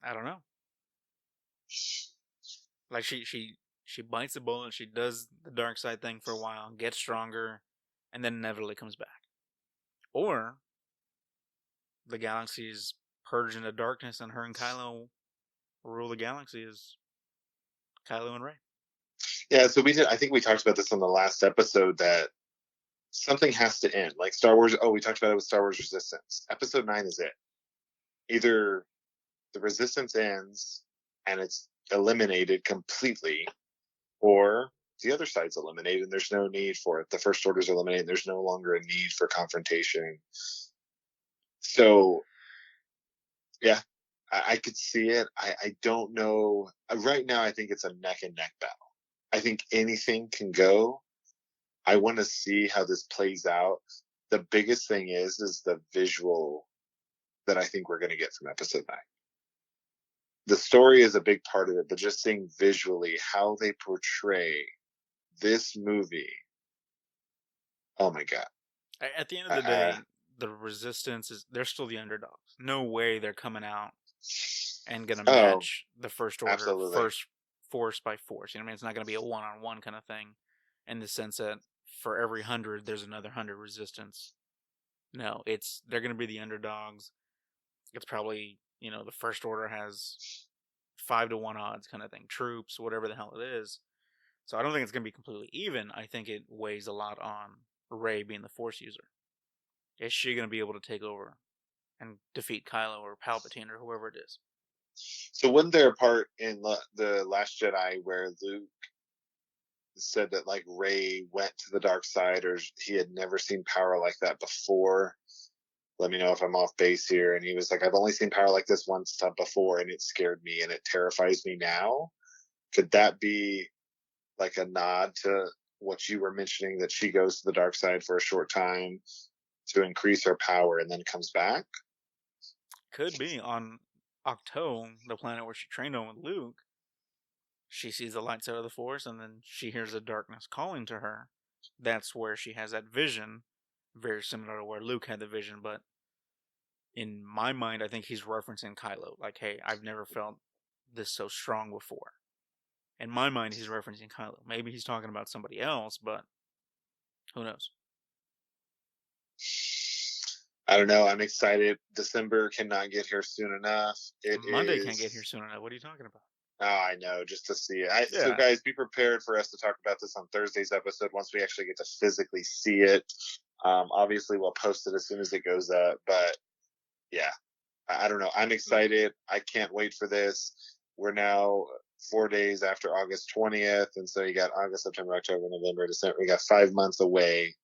I don't know. Like she bites the bullet, she does the dark side thing for a while, gets stronger, and then inevitably comes back. Or the galaxy is purged into darkness and her and Kylo rule the galaxy as Kylo and Rey. Yeah, so I think we talked about this on the last episode that something has to end. Like Star Wars, we talked about it with Star Wars Resistance. Episode 9 is it. Either the Resistance ends and it's eliminated completely, or the other side's eliminated and there's no need for it. The First Order's eliminated. There's no longer a need for confrontation. So, yeah, I could see it. I don't know. Right now, I think it's a neck and neck battle. I think anything can go. I want to see how this plays out. The biggest thing is the visual that I think we're going to get from episode 9. The story is a big part of it, but just seeing visually how they portray this movie. Oh my God. At the end of the day, the Resistance they're still the underdogs. No way they're coming out and going to match the First Order, absolutely. First force by force. You know what I mean? It's not going to be a one-on-one kind of thing in the sense that for every 100, there's another 100 Resistance. No, they're going to be the underdogs. It's probably, the First Order has 5-1 odds kind of thing. Troops, whatever the hell it is. So I don't think it's going to be completely even. I think it weighs a lot on Rey being the Force user. Is she going to be able to take over and defeat Kylo or Palpatine or whoever it is? So wasn't there a part in the Last Jedi where Luke said that like Rey went to the dark side, or he had never seen power like that before? Let me know if I'm off base here. And he was like, I've only seen power like this once before, and it scared me, and it terrifies me now. Could that be like a nod to what you were mentioning, that she goes to the dark side for a short time to increase her power and then comes back? Could be. On Octo, the planet where she trained on with Luke, she sees the light side of the Force, and then she hears the darkness calling to her. That's where she has that vision, very similar to where Luke had the vision, but in my mind, I think he's referencing Kylo. Like, hey, I've never felt this so strong before. In my mind, he's referencing Kylo. Maybe he's talking about somebody else, but who knows? I don't know. I'm excited. December cannot get here soon enough. Monday can't get here soon enough. What are you talking about? Oh, I know. Just to see it. So, guys, be prepared for us to talk about this on Thursday's episode once we actually get to physically see it. Obviously, we'll post it as soon as it goes up. But, yeah, I don't know. I'm excited. I can't wait for this. We're now 4 days after August 20th. And so you got August, September, October, November, December. We got 5 months away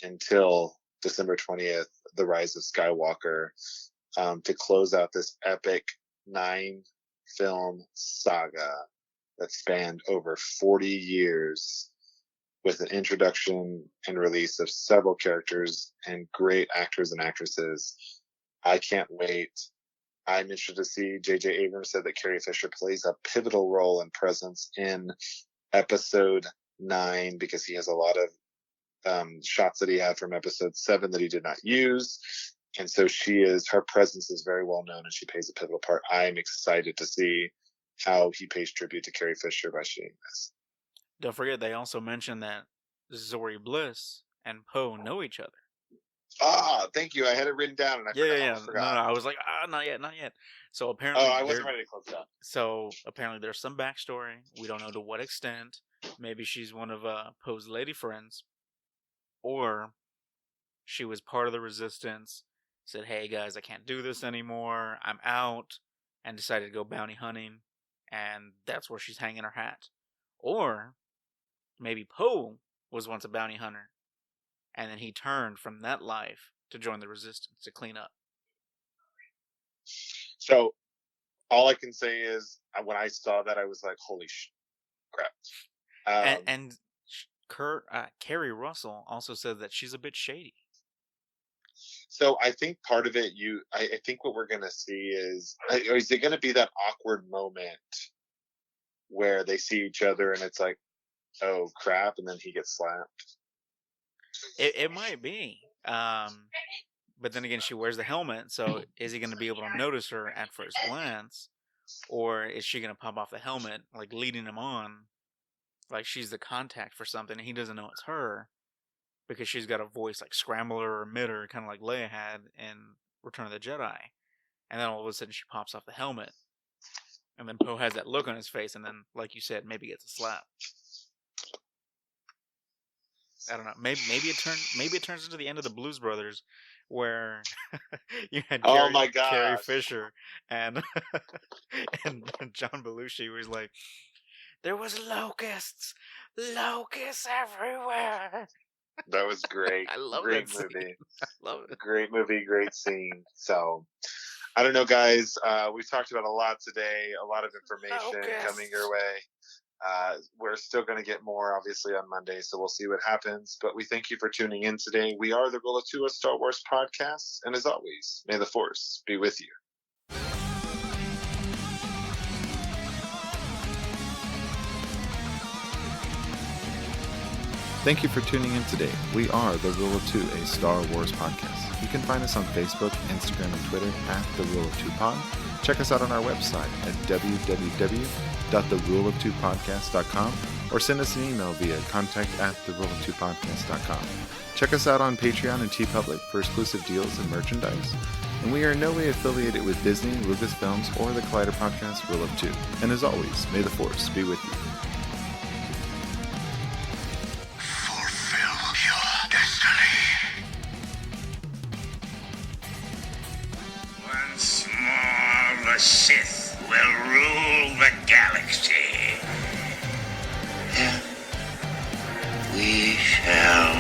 until December 20th, The Rise of Skywalker, to close out this epic 9-film saga that spanned over 40 years with an introduction and release of several characters and great actors and actresses. I can't wait. I'm interested to see J.J. Abrams said that Carrie Fisher plays a pivotal role and presence in episode 9 because he has a lot of shots that he had from episode 7 that he did not use. And so her presence is very well known and she plays a pivotal part. I'm excited to see how he pays tribute to Carrie Fisher by shooting this. Don't forget, they also mentioned that Zori Bliss and Poe know each other. Thank you. I had it written down and I forgot. No, I was like, not yet. So apparently, I wasn't ready to close down. So apparently, there's some backstory. We don't know to what extent. Maybe she's one of Poe's lady friends, or she was part of the Resistance. Said, "Hey guys, I can't do this anymore. I'm out," and decided to go bounty hunting, and that's where she's hanging her hat. Or maybe Poe was once a bounty hunter, and then he turned from that life to join the Resistance to clean up. So, all I can say is, when I saw that, I was like, holy crap. And Carrie Russell also said that she's a bit shady. So I think part of it, I think what we're going to see is it going to be that awkward moment where they see each other and it's like, oh crap, and then he gets slapped? It might be. But then again, she wears the helmet, so is he going to be able to notice her at first glance? Or is she going to pop off the helmet, like leading him on, like she's the contact for something, and he doesn't know it's her, because she's got a voice like Scrambler or Emitter, kind of like Leia had in Return of the Jedi. And then all of a sudden she pops off the helmet. And then Poe has that look on his face, and then, like you said, maybe gets a slap. I don't know. Maybe it turns into the end of the Blues Brothers, where you had Carrie Fisher and and John Belushi, where he's like, There was locusts everywhere. That was great. I love great that movie. Scene. I love it. Great movie, great scene. So, I don't know, guys. We've talked about a lot today. A lot of information coming your way. We're still going to get more, obviously, on Monday, so we'll see what happens. But we thank you for tuning in today. We are the Rule of Two, a Star Wars podcast. And as always, may the Force be with you. Thank you for tuning in today. We are The Rule of Two, a Star Wars podcast. You can find us on Facebook, Instagram, and Twitter at The Rule of Two Pod. Check us out on our website at www.theruleoftwopodcast.com or send us an email via contact@theruleoftwopodcast.com. Check us out on Patreon and TeePublic for exclusive deals and merchandise. And we are in no way affiliated with Disney, Lucasfilms, or the Collider Podcast Rule of Two. And as always, may the Force be with you. Once more, the Sith will rule the galaxy. We shall